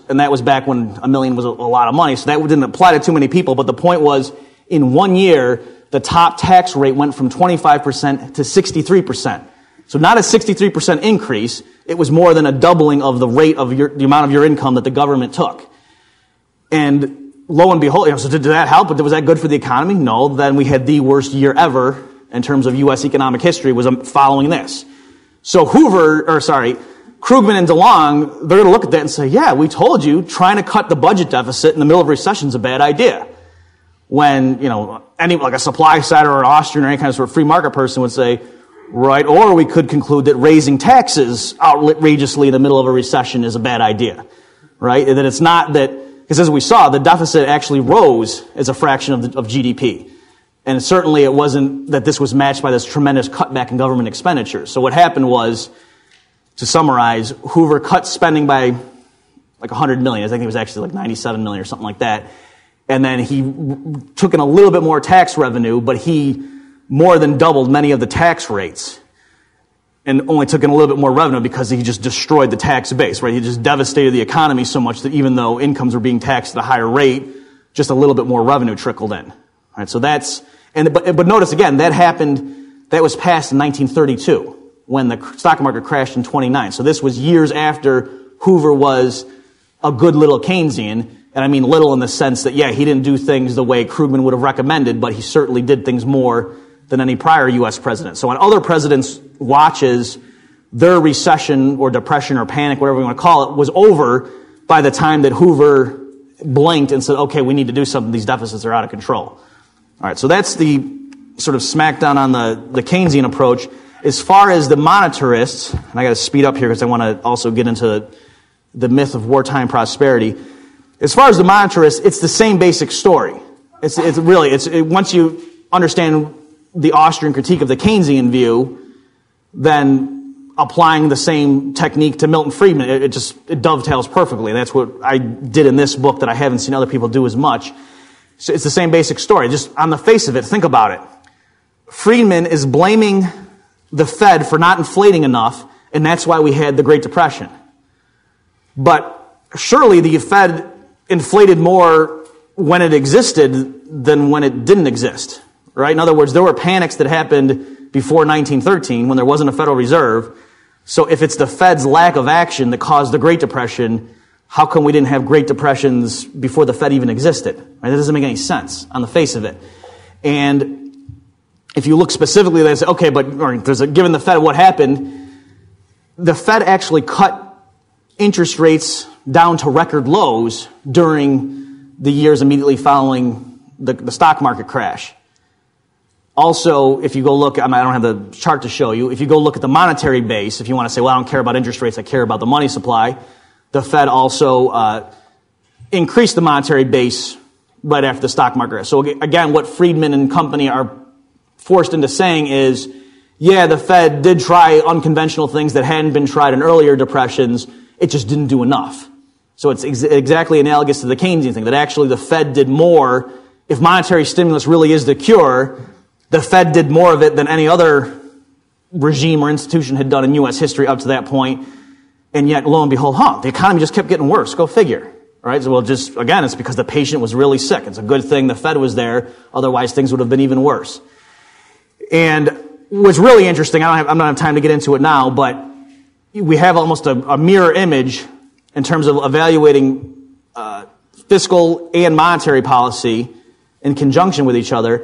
Speaker 1: and that was back when $1 million was a lot of money, so that didn't apply to too many people. But the point was, in 1 year, the top tax rate went from 25% to 63%. So not a 63% increase, it was more than a doubling of the rate of the amount of your income that the government took. And lo and behold, so did that help? But was that good for the economy? No. Then we had the worst year ever in terms of U.S. economic history was following this. So Krugman and DeLong, they're going to look at that and say, yeah, we told you trying to cut the budget deficit in the middle of a recession is a bad idea. When, like a supply side or an Austrian or any kind of sort of free market person would say, right, or we could conclude that raising taxes outrageously in the middle of a recession is a bad idea, right? And that it's not that, because as we saw, the deficit actually rose as a fraction of GDP. And certainly it wasn't that this was matched by this tremendous cutback in government expenditures. So what happened was, to summarize, Hoover cut spending by like $100 million. I think it was actually like $97 million or something like that. And then he took in a little bit more tax revenue, but he more than doubled many of the tax rates and only took in a little bit more revenue because he just destroyed the tax base, right? He just devastated the economy so much that even though incomes were being taxed at a higher rate, just a little bit more revenue trickled in. All right, so but notice again, that was passed in 1932 when the stock market crashed in 29. So this was years after Hoover was a good little Keynesian. And I mean little in the sense that, yeah, he didn't do things the way Krugman would have recommended, but he certainly did things more than any prior U.S. president. So on other presidents' watches, their recession or depression or panic, whatever you want to call it, was over by the time that Hoover blinked and said, okay, we need to do something. These deficits are out of control. All right, so that's the sort of smackdown on the Keynesian approach. As far as the monetarists, and I got to speed up here because I want to also get into the myth of wartime prosperity. As far as the monetarists, it's the same basic story. Once you understand the Austrian critique of the Keynesian view, then applying the same technique to Milton Friedman, it dovetails perfectly. And that's what I did in this book that I haven't seen other people do as much. So it's the same basic story. Just on the face of it, think about it. Friedman is blaming the Fed for not inflating enough, and that's why we had the Great Depression. But surely the Fed inflated more when it existed than when it didn't exist, right? In other words, there were panics that happened before 1913 when there wasn't a Federal Reserve. So if it's the Fed's lack of action that caused the Great Depression, how come we didn't have Great Depressions before the Fed even existed? Right? That doesn't make any sense on the face of it. And if you look specifically, they say, okay, given the Fed what happened, the Fed actually cut interest rates down to record lows during the years immediately following the stock market crash. Also, if you go look, I don't have the chart to show you, if you go look at the monetary base, if you want to say, well, I don't care about interest rates, I care about the money supply, the Fed also increased the monetary base right after the stock market crash. So again, what Friedman and company are forced into saying is, yeah, the Fed did try unconventional things that hadn't been tried in earlier depressions. It just didn't do enough. So it's exactly analogous to the Keynesian thing, that actually the Fed did more. If monetary stimulus really is the cure, the Fed did more of it than any other regime or institution had done in U.S. history up to that point. And yet, lo and behold, the economy just kept getting worse. Go figure. All right? So, again, it's because the patient was really sick. It's a good thing the Fed was there. Otherwise, things would have been even worse. And what's really interesting, I don't have time to get into it now, but we have almost a mirror image in terms of evaluating fiscal and monetary policy in conjunction with each other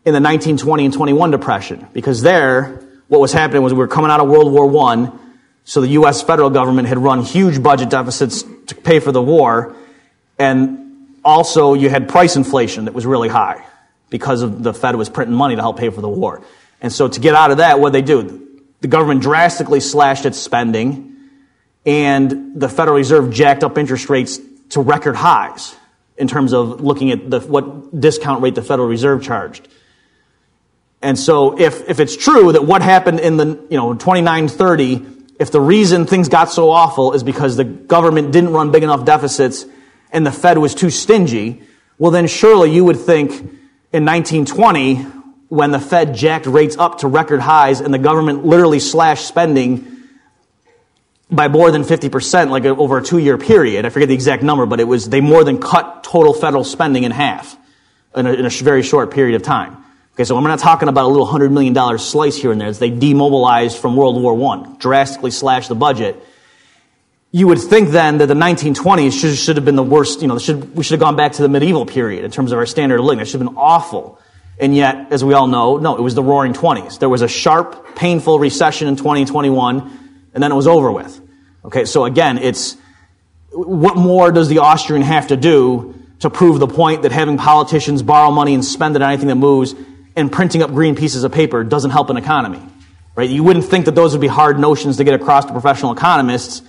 Speaker 1: in the 1920 and 21 depression. Because there, what was happening was we were coming out of World War I, so the U.S. federal government had run huge budget deficits to pay for the war, and also you had price inflation that was really high because of the Fed was printing money to help pay for the war. And so to get out of that, what did they do? The government drastically slashed its spending, and the Federal Reserve jacked up interest rates to record highs in terms of looking at what discount rate the Federal Reserve charged. And so if it's true that what happened in the 29-30, if the reason things got so awful is because the government didn't run big enough deficits and the Fed was too stingy, well then surely you would think in 1920, when the Fed jacked rates up to record highs and the government literally slashed spending by more than 50%, like over a 2-year period. I forget the exact number, but they more than cut total federal spending in half in a very short period of time. Okay, so I'm not talking about a little $100 million slice here and there. As they demobilized from World War I, drastically slashed the budget. You would think then that the 1920s should have been the worst, we should have gone back to the medieval period in terms of our standard of living. That should have been awful. And yet, as we all know, no, it was the roaring 20s. There was a sharp, painful recession in 2021, and then it was over with. Okay, so again, what more does the Austrian have to do to prove the point that having politicians borrow money and spend it on anything that moves and printing up green pieces of paper doesn't help an economy? Right? You wouldn't think that those would be hard notions to get across to professional economists.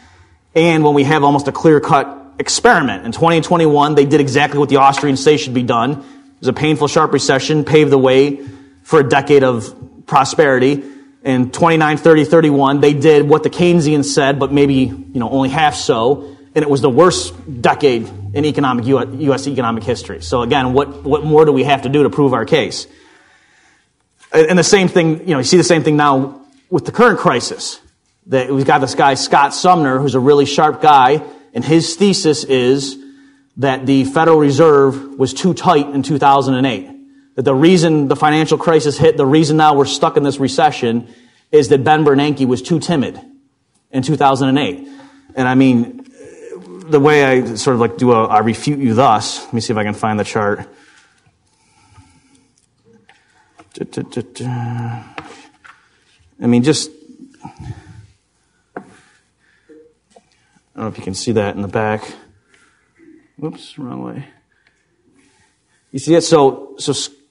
Speaker 1: And when we have almost a clear-cut experiment. In 2021, they did exactly what the Austrians say should be done. It was a painful, sharp recession, paved the way for a decade of prosperity. In 29, 30, 31, they did what the Keynesians said, but maybe, only half so. And it was the worst decade in U.S. economic history. So again, what more do we have to do to prove our case? And the same thing, you see the same thing now with the current crisis. That we've got this guy, Scott Sumner, who's a really sharp guy, and his thesis is that the Federal Reserve was too tight in 2008. That the reason the financial crisis hit, the reason now we're stuck in this recession, is that Ben Bernanke was too timid in 2008. And I mean, the way I sort of like I refute you thus, let me see if I can find the chart. I mean, just, I don't know if you can see that in the back. Whoops, wrong way. You see it? So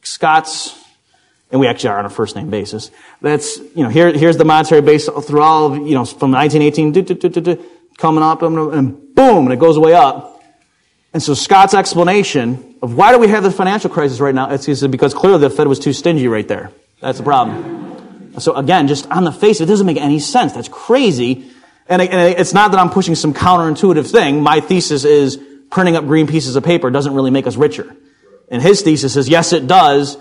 Speaker 1: Scott's, and we actually are on a first name basis. That's, here's the monetary base through all of, from 1918, coming up, and boom, and it goes way up. And so Scott's explanation of why do we have the financial crisis right now, it's because clearly the Fed was too stingy right there. That's the problem. So again, just on the face, it doesn't make any sense. That's crazy. And it's not that I'm pushing some counterintuitive thing. My thesis is printing up green pieces of paper doesn't really make us richer. And his thesis is, yes, it does.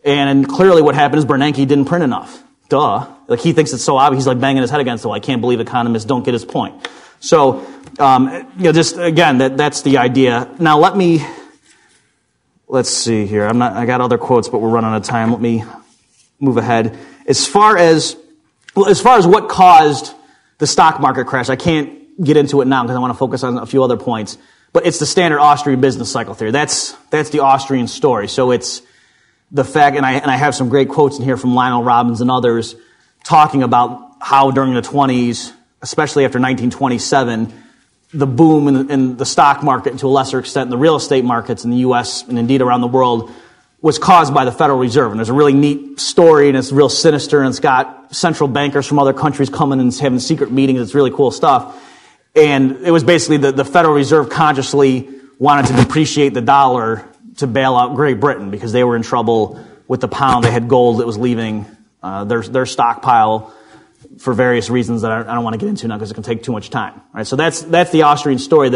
Speaker 1: And clearly what happened is Bernanke didn't print enough. Duh. Like he thinks it's so obvious. He's like banging his head against the wall. I can't believe economists don't get his point. So, just again, that's the idea. Now let's see here. I got other quotes, but we're running out of time. Let me move ahead. As far as what caused the stock market crash, I can't get into it now because I want to focus on a few other points. But it's the standard Austrian business cycle theory. That's the Austrian story. So it's the fact, and I have some great quotes in here from Lionel Robbins and others talking about how during the 20s, especially after 1927, the boom in the stock market, and to a lesser extent in the real estate markets in the U.S. and indeed around the world, was caused by the Federal Reserve. And there's a really neat story, and it's real sinister, and it's got central bankers from other countries coming and having secret meetings. It's really cool stuff. And it was basically the Federal Reserve consciously wanted to depreciate the dollar to bail out Great Britain because they were in trouble with the pound. They had gold that was leaving their stockpile for various reasons that I don't want to get into now because it can take too much time. All right, so that's the Austrian story.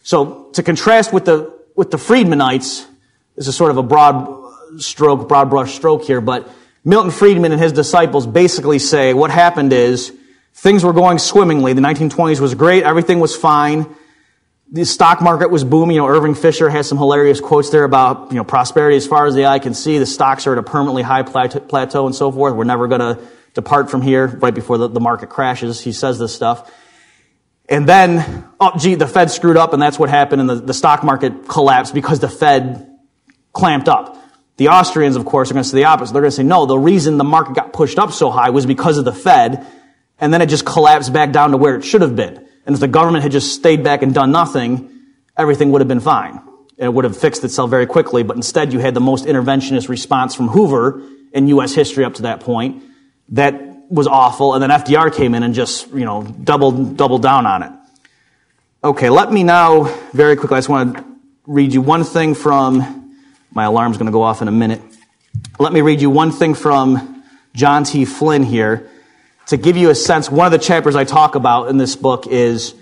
Speaker 1: So to contrast with the Friedmanites, this is sort of a broad brush stroke here, but Milton Friedman and his disciples basically say what happened is things were going swimmingly. The 1920s was great. Everything was fine. The stock market was booming. Irving Fisher has some hilarious quotes there about, prosperity as far as the eye can see. The stocks are at a permanently high plateau and so forth. We're never going to depart from here right before the market crashes. He says this stuff. And then, the Fed screwed up, and that's what happened, and the stock market collapsed because the Fed clamped up. The Austrians, of course, are going to say the opposite. They're going to say, no, the reason the market got pushed up so high was because of the Fed, and then it just collapsed back down to where it should have been. And if the government had just stayed back and done nothing, everything would have been fine. And it would have fixed itself very quickly, but instead you had the most interventionist response from Hoover in U.S. history up to that point. That was awful, and then FDR came in and just, doubled down on it. Okay, let me now, very quickly, I just want to read you one thing from, my alarm's going to go off in a minute. Let me read you one thing from John T. Flynn here to give you a sense. One of the chapters I talk about in this book is,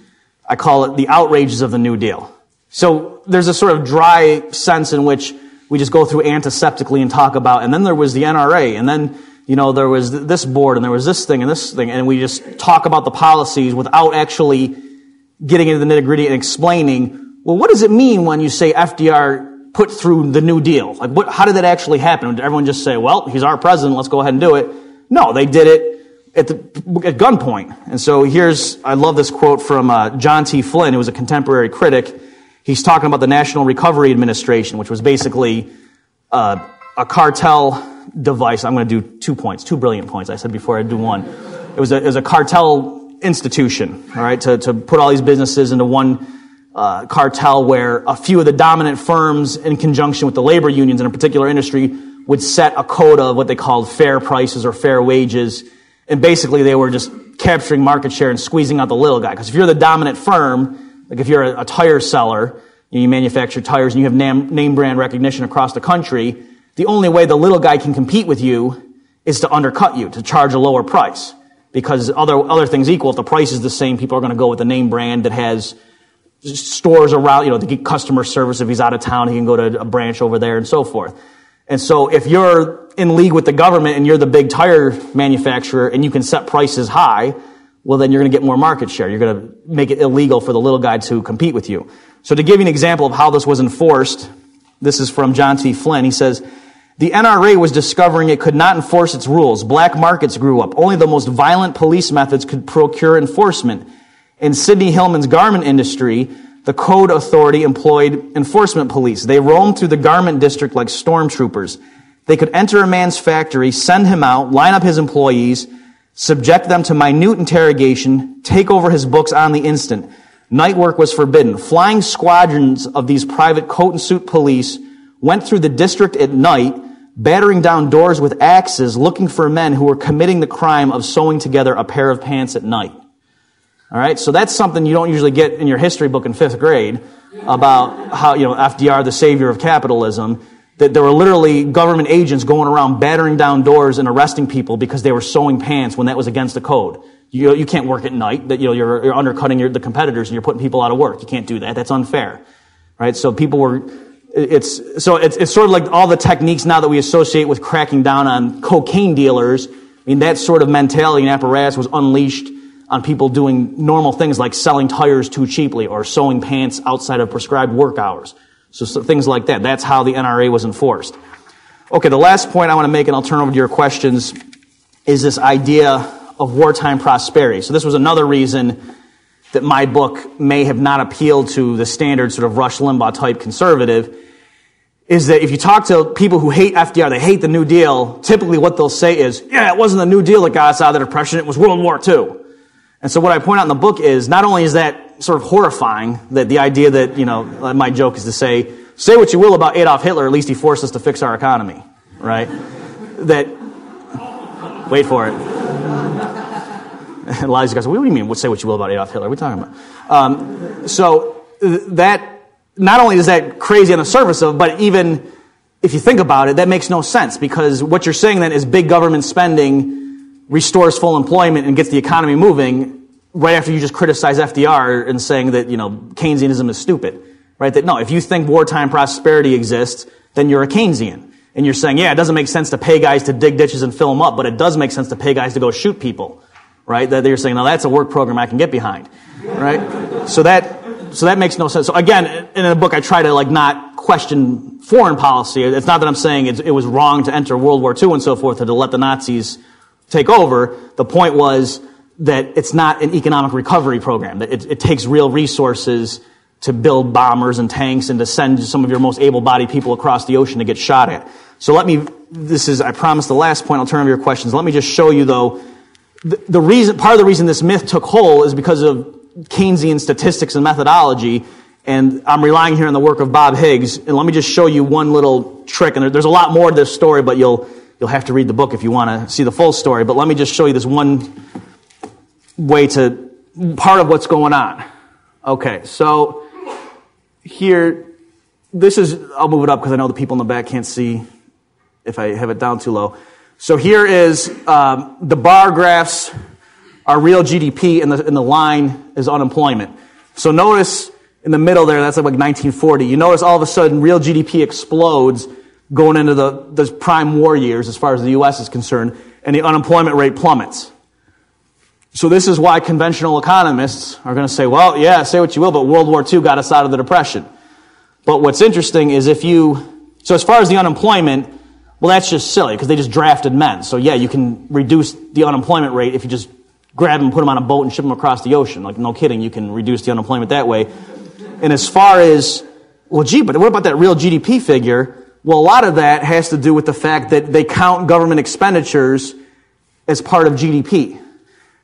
Speaker 1: I call it the outrages of the New Deal. So there's a sort of dry sense in which we just go through antiseptically and talk about, and then there was the NRA, and then there was this board, and there was this thing, and we just talk about the policies without actually getting into the nitty-gritty and explaining, well, what does it mean when you say FDR put through the New Deal? Like, how did that actually happen? Did everyone just say, well, he's our president, let's go ahead and do it? No, they did it at gunpoint. And so I love this quote from John T. Flynn, who was a contemporary critic. He's talking about the National Recovery Administration, which was basically a cartel device. I'm going to do 2 points, 2 brilliant points. I said before I'd do one. It was a cartel institution, all right, to put all these businesses into one cartel where a few of the dominant firms, in conjunction with the labor unions in a particular industry, would set a quota of what they called fair prices or fair wages. And basically they were just capturing market share and squeezing out the little guy. Because if you're the dominant firm, like if you're a tire seller, you manufacture tires and you have name brand recognition across the country, the only way the little guy can compete with you is to undercut you, to charge a lower price. Because other things equal, if the price is the same, people are going to go with the name brand that has stores around, to get customer service. If he's out of town, he can go to a branch over there and so forth. And so if you're in league with the government and you're the big tire manufacturer and you can set prices high, well, then you're going to get more market share. You're going to make it illegal for the little guy to compete with you. So to give you an example of how this was enforced, this is from John T. Flynn. He says, the NRA was discovering it could not enforce its rules. Black markets grew up. Only the most violent police methods could procure enforcement. In Sidney Hillman's garment industry, the code authority employed enforcement police. They roamed through the garment district like stormtroopers. They could enter a man's factory, send him out, line up his employees, subject them to minute interrogation, take over his books on the instant. Night work was forbidden. Flying squadrons of these private coat and suit police went through the district at night, battering down doors with axes, looking for men who were committing the crime of sewing together a pair of pants at night. All right, so that's something you don't usually get in your history book in 5th grade about how, FDR, the savior of capitalism, that there were literally government agents going around battering down doors and arresting people because they were sewing pants when that was against the code. You can't work at night. That you're undercutting the competitors and you're putting people out of work. You can't do that. That's unfair, right? So people were. It's sort of like all the techniques now that we associate with cracking down on cocaine dealers. I mean, that sort of mentality and apparatus was unleashed on people doing normal things like selling tires too cheaply or sewing pants outside of prescribed work hours. So things like that. That's how the NRA was enforced. Okay, the last point I want to make, and I'll turn over to your questions, is this idea of wartime prosperity. So this was another reason that my book may have not appealed to the standard sort of Rush Limbaugh type conservative, is that if you talk to people who hate FDR, they hate the New Deal, typically what they'll say is, yeah, it wasn't the New Deal that got us out of the Depression, it was World War II. And so what I point out in the book is, not only is that sort of horrifying, that the idea that, my joke is to say what you will about Adolf Hitler, at least he forced us to fix our economy, right? Wait for it. And a lot of you guys go, what do you mean, say what you will about Adolf Hitler? What are we talking about? So that, not only is that crazy on the surface of, but even if you think about it, that makes no sense, because what you're saying then is big government spending restores full employment and gets the economy moving right after you just criticize FDR and saying that, Keynesianism is stupid, right? That no, if you think wartime prosperity exists, then you're a Keynesian. And you're saying, yeah, it doesn't make sense to pay guys to dig ditches and fill them up, but it does make sense to pay guys to go shoot people, right? That you're saying, no, that's a work program I can get behind, right? So that makes no sense. So again, in the book, I try to not question foreign policy. It's not that I'm saying it was wrong to enter World War II and so forth, or to let the Nazis take over. The point was that it's not an economic recovery program, that it takes real resources to build bombers and tanks and to send some of your most able-bodied people across the ocean to get shot at. So I promise the last point, I'll turn over your questions. Let me just show you though, part of the reason this myth took hold is because of Keynesian statistics and methodology, and I'm relying here on the work of Bob Higgs, and let me just show you one little trick, and there's a lot more to this story, but you'll have to read the book if you want to see the full story, but let me just show you this one way to, part of what's going on. Okay, so here, I'll move it up because I know the people in the back can't see if I have it down too low. So here is, the bar graphs are real GDP, and the line is unemployment. So notice in the middle there, that's like 1940. You notice all of a sudden real GDP explodes going into the prime war years as far as the U.S. is concerned, and the unemployment rate plummets. So this is why conventional economists are going to say, well, yeah, say what you will, but World War II got us out of the Depression. But what's interesting is so as far as the unemployment, well, that's just silly because they just drafted men. So yeah, you can reduce the unemployment rate if you just grab them, put them on a boat and ship them across the ocean. Like, no kidding, you can reduce the unemployment that way. And as far as, well, gee, but what about that real GDP figure? Well, a lot of that has to do with the fact that they count government expenditures as part of GDP.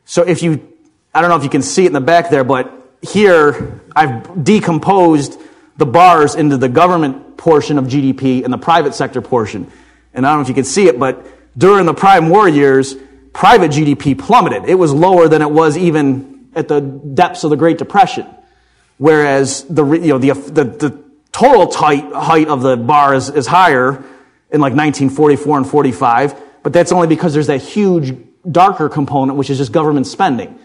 Speaker 1: So I don't know if you can see it in the back there, but here I've decomposed the bars into the government portion of GDP and the private sector portion. And I don't know if you can see it, but during the prime war years, private GDP plummeted. It was lower than it was even at the depths of the Great Depression. Whereas the total height of the bar is higher in like 1944 and 45, but that's only because there's that huge darker component, which is just government spending.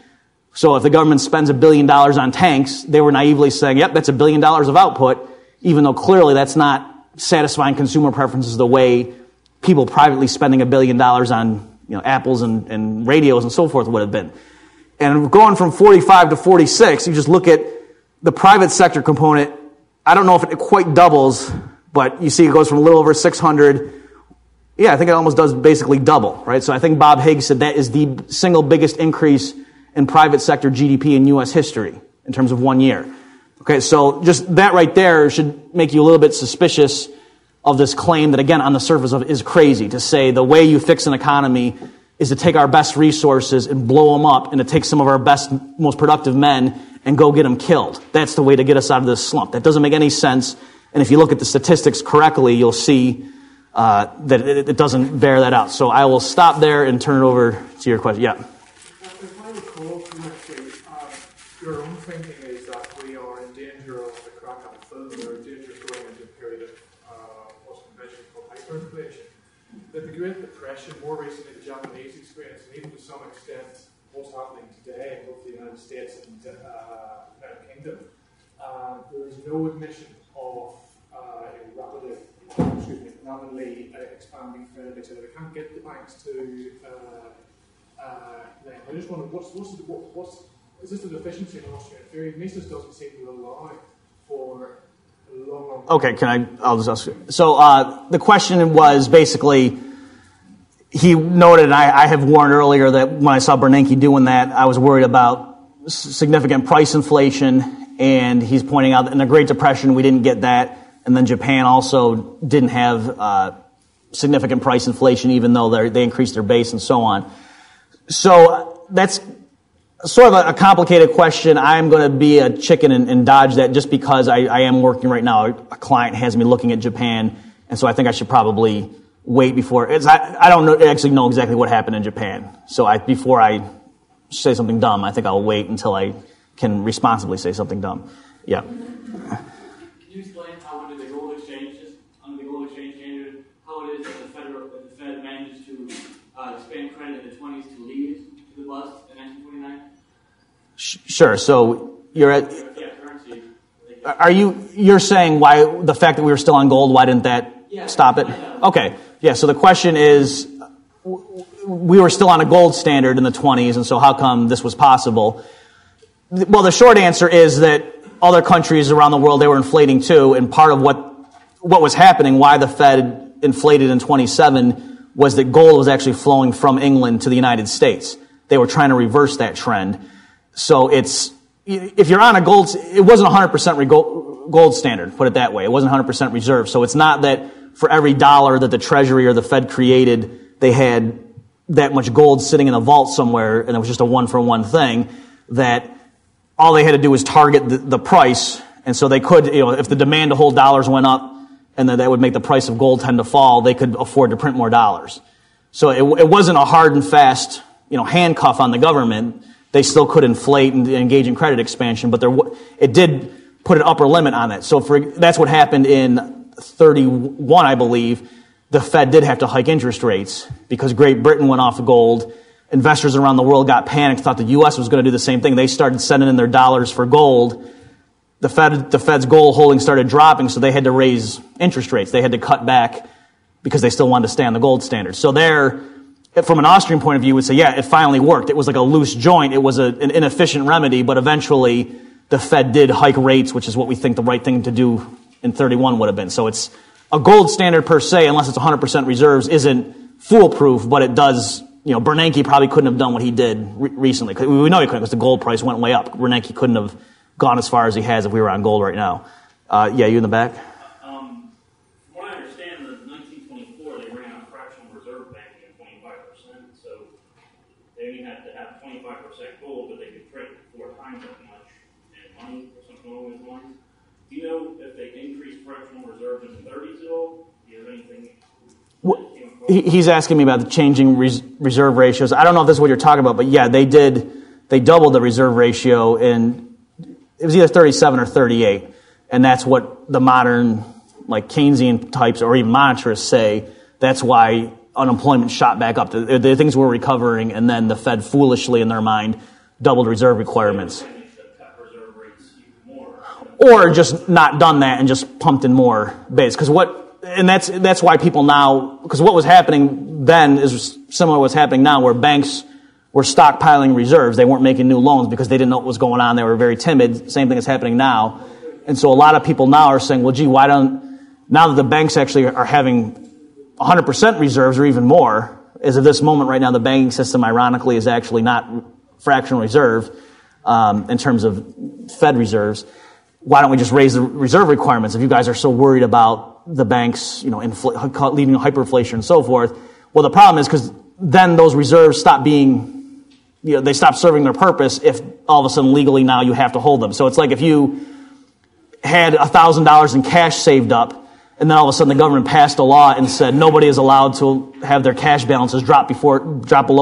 Speaker 1: So if the government spends $1 billion on tanks, they were naively saying, yep, that's $1 billion of output, even though clearly that's not satisfying consumer preferences the way people privately spending $1 billion on apples and radios and so forth would have been. And going from 45 to 46, you just look at the private sector component. I don't know if it quite doubles, but you see it goes from a little over 600. Yeah, I think it almost does basically double, right? So I think Bob Higgs said that is the single biggest increase in private sector GDP in U.S. history in terms of 1 year. Okay, so just that right there should make you a little bit suspicious of this claim that, again, on the surface of it is crazy, to say the way you fix an economy is to take our best resources and blow them up and to take some of our best, most productive men and go get them killed. That's the way to get us out of this slump. That doesn't make any sense. And if you look at the statistics correctly, you'll see that it doesn't bear that out. So I will stop there and turn it over to your question. Yeah.
Speaker 2: If I recall correctly, your own thinking is that we are in danger of the crack on the film. We're in danger of going into a period of what's conventionally called hyperinflation. The Great Depression, more recently the Japanese experience, and even to some extent what's happening today in both the United States and the United Kingdom, there is no admission of rapidly expanding credit, so they can't get the banks to lend. I just wonder, is this a deficiency in Austrian theory? Mises doesn't seem to allow for a long.
Speaker 1: Okay, I'll just ask you. So the question was basically, he noted, and I have warned earlier that when I saw Bernanke doing that, I was worried about significant price inflation, and he's pointing out that in the Great Depression we didn't get that, and then Japan also didn't have significant price inflation, even though they increased their base and so on. So that's sort of a complicated question. I'm going to be a chicken and dodge that just because I am working right now. A client has me looking at Japan, and so I think I should probably wait before. I don't actually know exactly what happened in Japan. So before I say something dumb, I think I'll wait until I can responsibly say something dumb. Yeah.
Speaker 3: Can you explain how under the gold exchange standard, how it is that the Fed managed to expand credit in the 20s to lead to the bust in 1929?
Speaker 1: Sure. So you're saying why the fact that we were still on gold, why didn't that stop it? Okay. Yeah. So the question is, we were still on a gold standard in the 20s, and so how come this was possible? Well, the short answer is that other countries around the world, they were inflating too, and part of what was happening, why the Fed inflated in 27, was that gold was actually flowing from England to the United States. They were trying to reverse that trend. So if you're on a gold, it wasn't 100% gold standard, put it that way. It wasn't 100% reserve. So it's not that for every dollar that the Treasury or the Fed created, they had that much gold sitting in a vault somewhere, and it was just a one-for-one thing, that all they had to do was target the price, and so they could, if the demand to hold dollars went up, and that would make the price of gold tend to fall, they could afford to print more dollars. So it wasn't a hard and fast, handcuff on the government. They still could inflate and engage in credit expansion, but it did put an upper limit on that. So that's what happened in 31, I believe. The Fed did have to hike interest rates because Great Britain went off gold. Investors around the world got panicked, thought the U.S. was going to do the same thing. They started sending in their dollars for gold. The Fed's gold holdings started dropping, so they had to raise interest rates. They had to cut back because they still wanted to stay on the gold standard. So from an Austrian point of view, would say, yeah, it finally worked. It was like a loose joint. It was an inefficient remedy, but eventually the Fed did hike rates, which is what we think the right thing to do in 31 would have been. So it's a gold standard per se, unless it's 100% reserves, isn't foolproof, but it does. Bernanke probably couldn't have done what he did recently. We know he couldn't because the gold price went way up. Bernanke couldn't have gone as far as he has if we were on gold right now. Yeah, you in the back?
Speaker 4: From what I understand, in 1924, they ran out fractional reserve banking at 25%. So they only had to have 25% gold, but they could print 4 times that much in money or something along those lines. Do you know if they increased fractional reserve in the 30s at all? Do you have anything?
Speaker 1: He's asking me about the changing reserve ratios. I don't know if this is what you're talking about, but yeah, they did. They doubled the reserve ratio in, it was either 37 or 38, and that's what the modern, like Keynesian types or even monetarists say. That's why unemployment shot back up. The things were recovering, and then the Fed foolishly, in their mind, doubled reserve requirements. Or just not done that and just pumped in more base. And that's why people now, because what was happening then is similar to what's happening now, where banks were stockpiling reserves. They weren't making new loans because they didn't know what was going on. They were very timid. Same thing is happening now. And so a lot of people now are saying, well, gee, now that the banks actually are having 100% reserves or even more, as of this moment right now, the banking system, ironically, is actually not fractional reserve in terms of Fed reserves. Why don't we just raise the reserve requirements if you guys are so worried about the banks, leading to hyperinflation and so forth? Well, the problem is because then those reserves stop being, they stop serving their purpose if all of a sudden legally now you have to hold them. So it's like if you had $1,000 in cash saved up and then all of a sudden the government passed a law and said nobody is allowed to have their cash balances drop below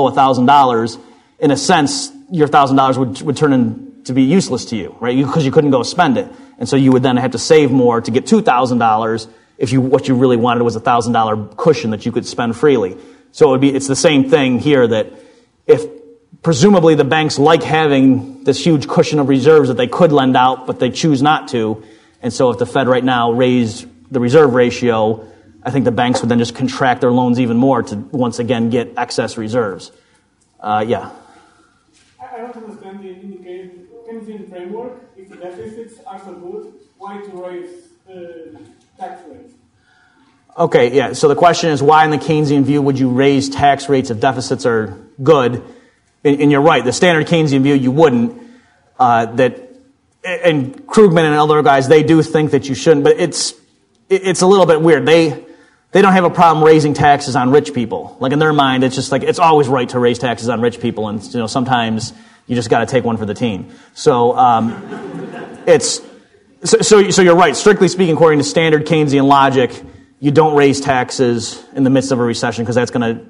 Speaker 1: $1,000. In a sense, your $1,000 would turn into be useless to you, right? Because you couldn't go spend it. And so you would then have to save more to get $2,000 if what you really wanted was $1,000 cushion that you could spend freely. So it's the same thing here, that if presumably the banks like having this huge cushion of reserves that they could lend out, but they choose not to. And so if the Fed right now raised the reserve ratio, I think the banks would then just contract their loans even more to once again get excess reserves. Yeah.
Speaker 5: I don't understand the Keynesian framework. If the deficits are so good, why to raise the tax rates?
Speaker 1: Okay, yeah. So the question is, why in the Keynesian view would you raise tax rates if deficits are good? And you're right. The standard Keynesian view, you wouldn't. And Krugman and other guys, they do think that you shouldn't. But it's a little bit weird. They don't have a problem raising taxes on rich people. Like in their mind, it's just like it's always right to raise taxes on rich people, and sometimes you just got to take one for the team. So So you're right. Strictly speaking, according to standard Keynesian logic, you don't raise taxes in the midst of a recession because that's going to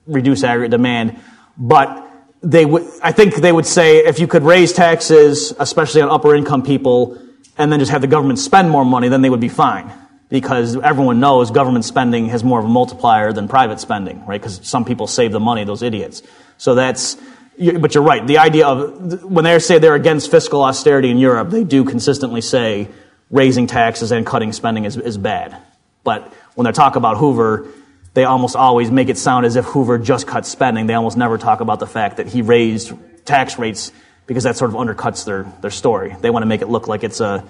Speaker 1: reduce aggregate demand. But I think they would say if you could raise taxes, especially on upper income people, and then just have the government spend more money, then they would be fine. Because everyone knows government spending has more of a multiplier than private spending, right? Because some people save the money, those idiots. So but you're right. The idea of, when they say they're against fiscal austerity in Europe, they do consistently say raising taxes and cutting spending is bad. But when they talk about Hoover, they almost always make it sound as if Hoover just cut spending. They almost never talk about the fact that he raised tax rates because that sort of undercuts their story. They want to make it look like it's a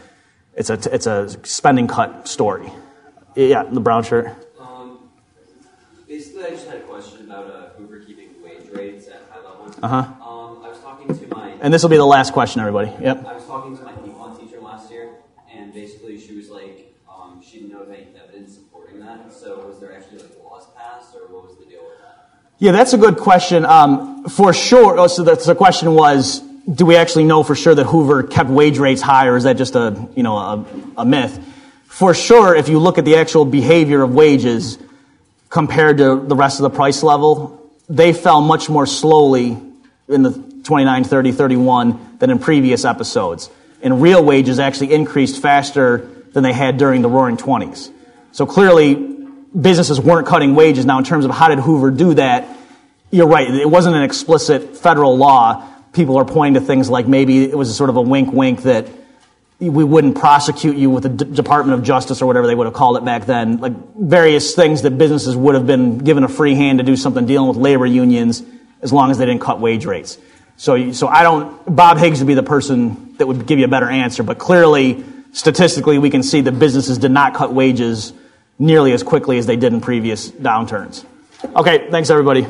Speaker 1: spending cut story. Yeah, the brown shirt.
Speaker 6: Basically, I just had a question about Hoover keeping wage rates at high levels.
Speaker 1: Uh-huh.
Speaker 6: I was talking to my...
Speaker 1: And this will be the last question, everybody. Yep.
Speaker 6: I was talking to my econ teacher last year, and basically she was like, she didn't know of any evidence supporting that. So was there actually laws passed, or what was the deal with that?
Speaker 1: Yeah, that's a good question. For sure. So the question was, do we actually know for sure that Hoover kept wage rates high, or is that just a myth? For sure, if you look at the actual behavior of wages compared to the rest of the price level, they fell much more slowly in the 29, 30, 31 than in previous episodes. And real wages actually increased faster than they had during the Roaring '20s. So clearly, businesses weren't cutting wages. Now, in terms of how did Hoover do that, you're right. It wasn't an explicit federal law. People are pointing to things like maybe it was a sort of a wink-wink that we wouldn't prosecute you with the Department of Justice or whatever they would have called it back then. Like various things that businesses would have been given a free hand to do something dealing with labor unions as long as they didn't cut wage rates. So Bob Higgs would be the person that would give you a better answer, but clearly statistically we can see that businesses did not cut wages nearly as quickly as they did in previous downturns. Okay, thanks everybody.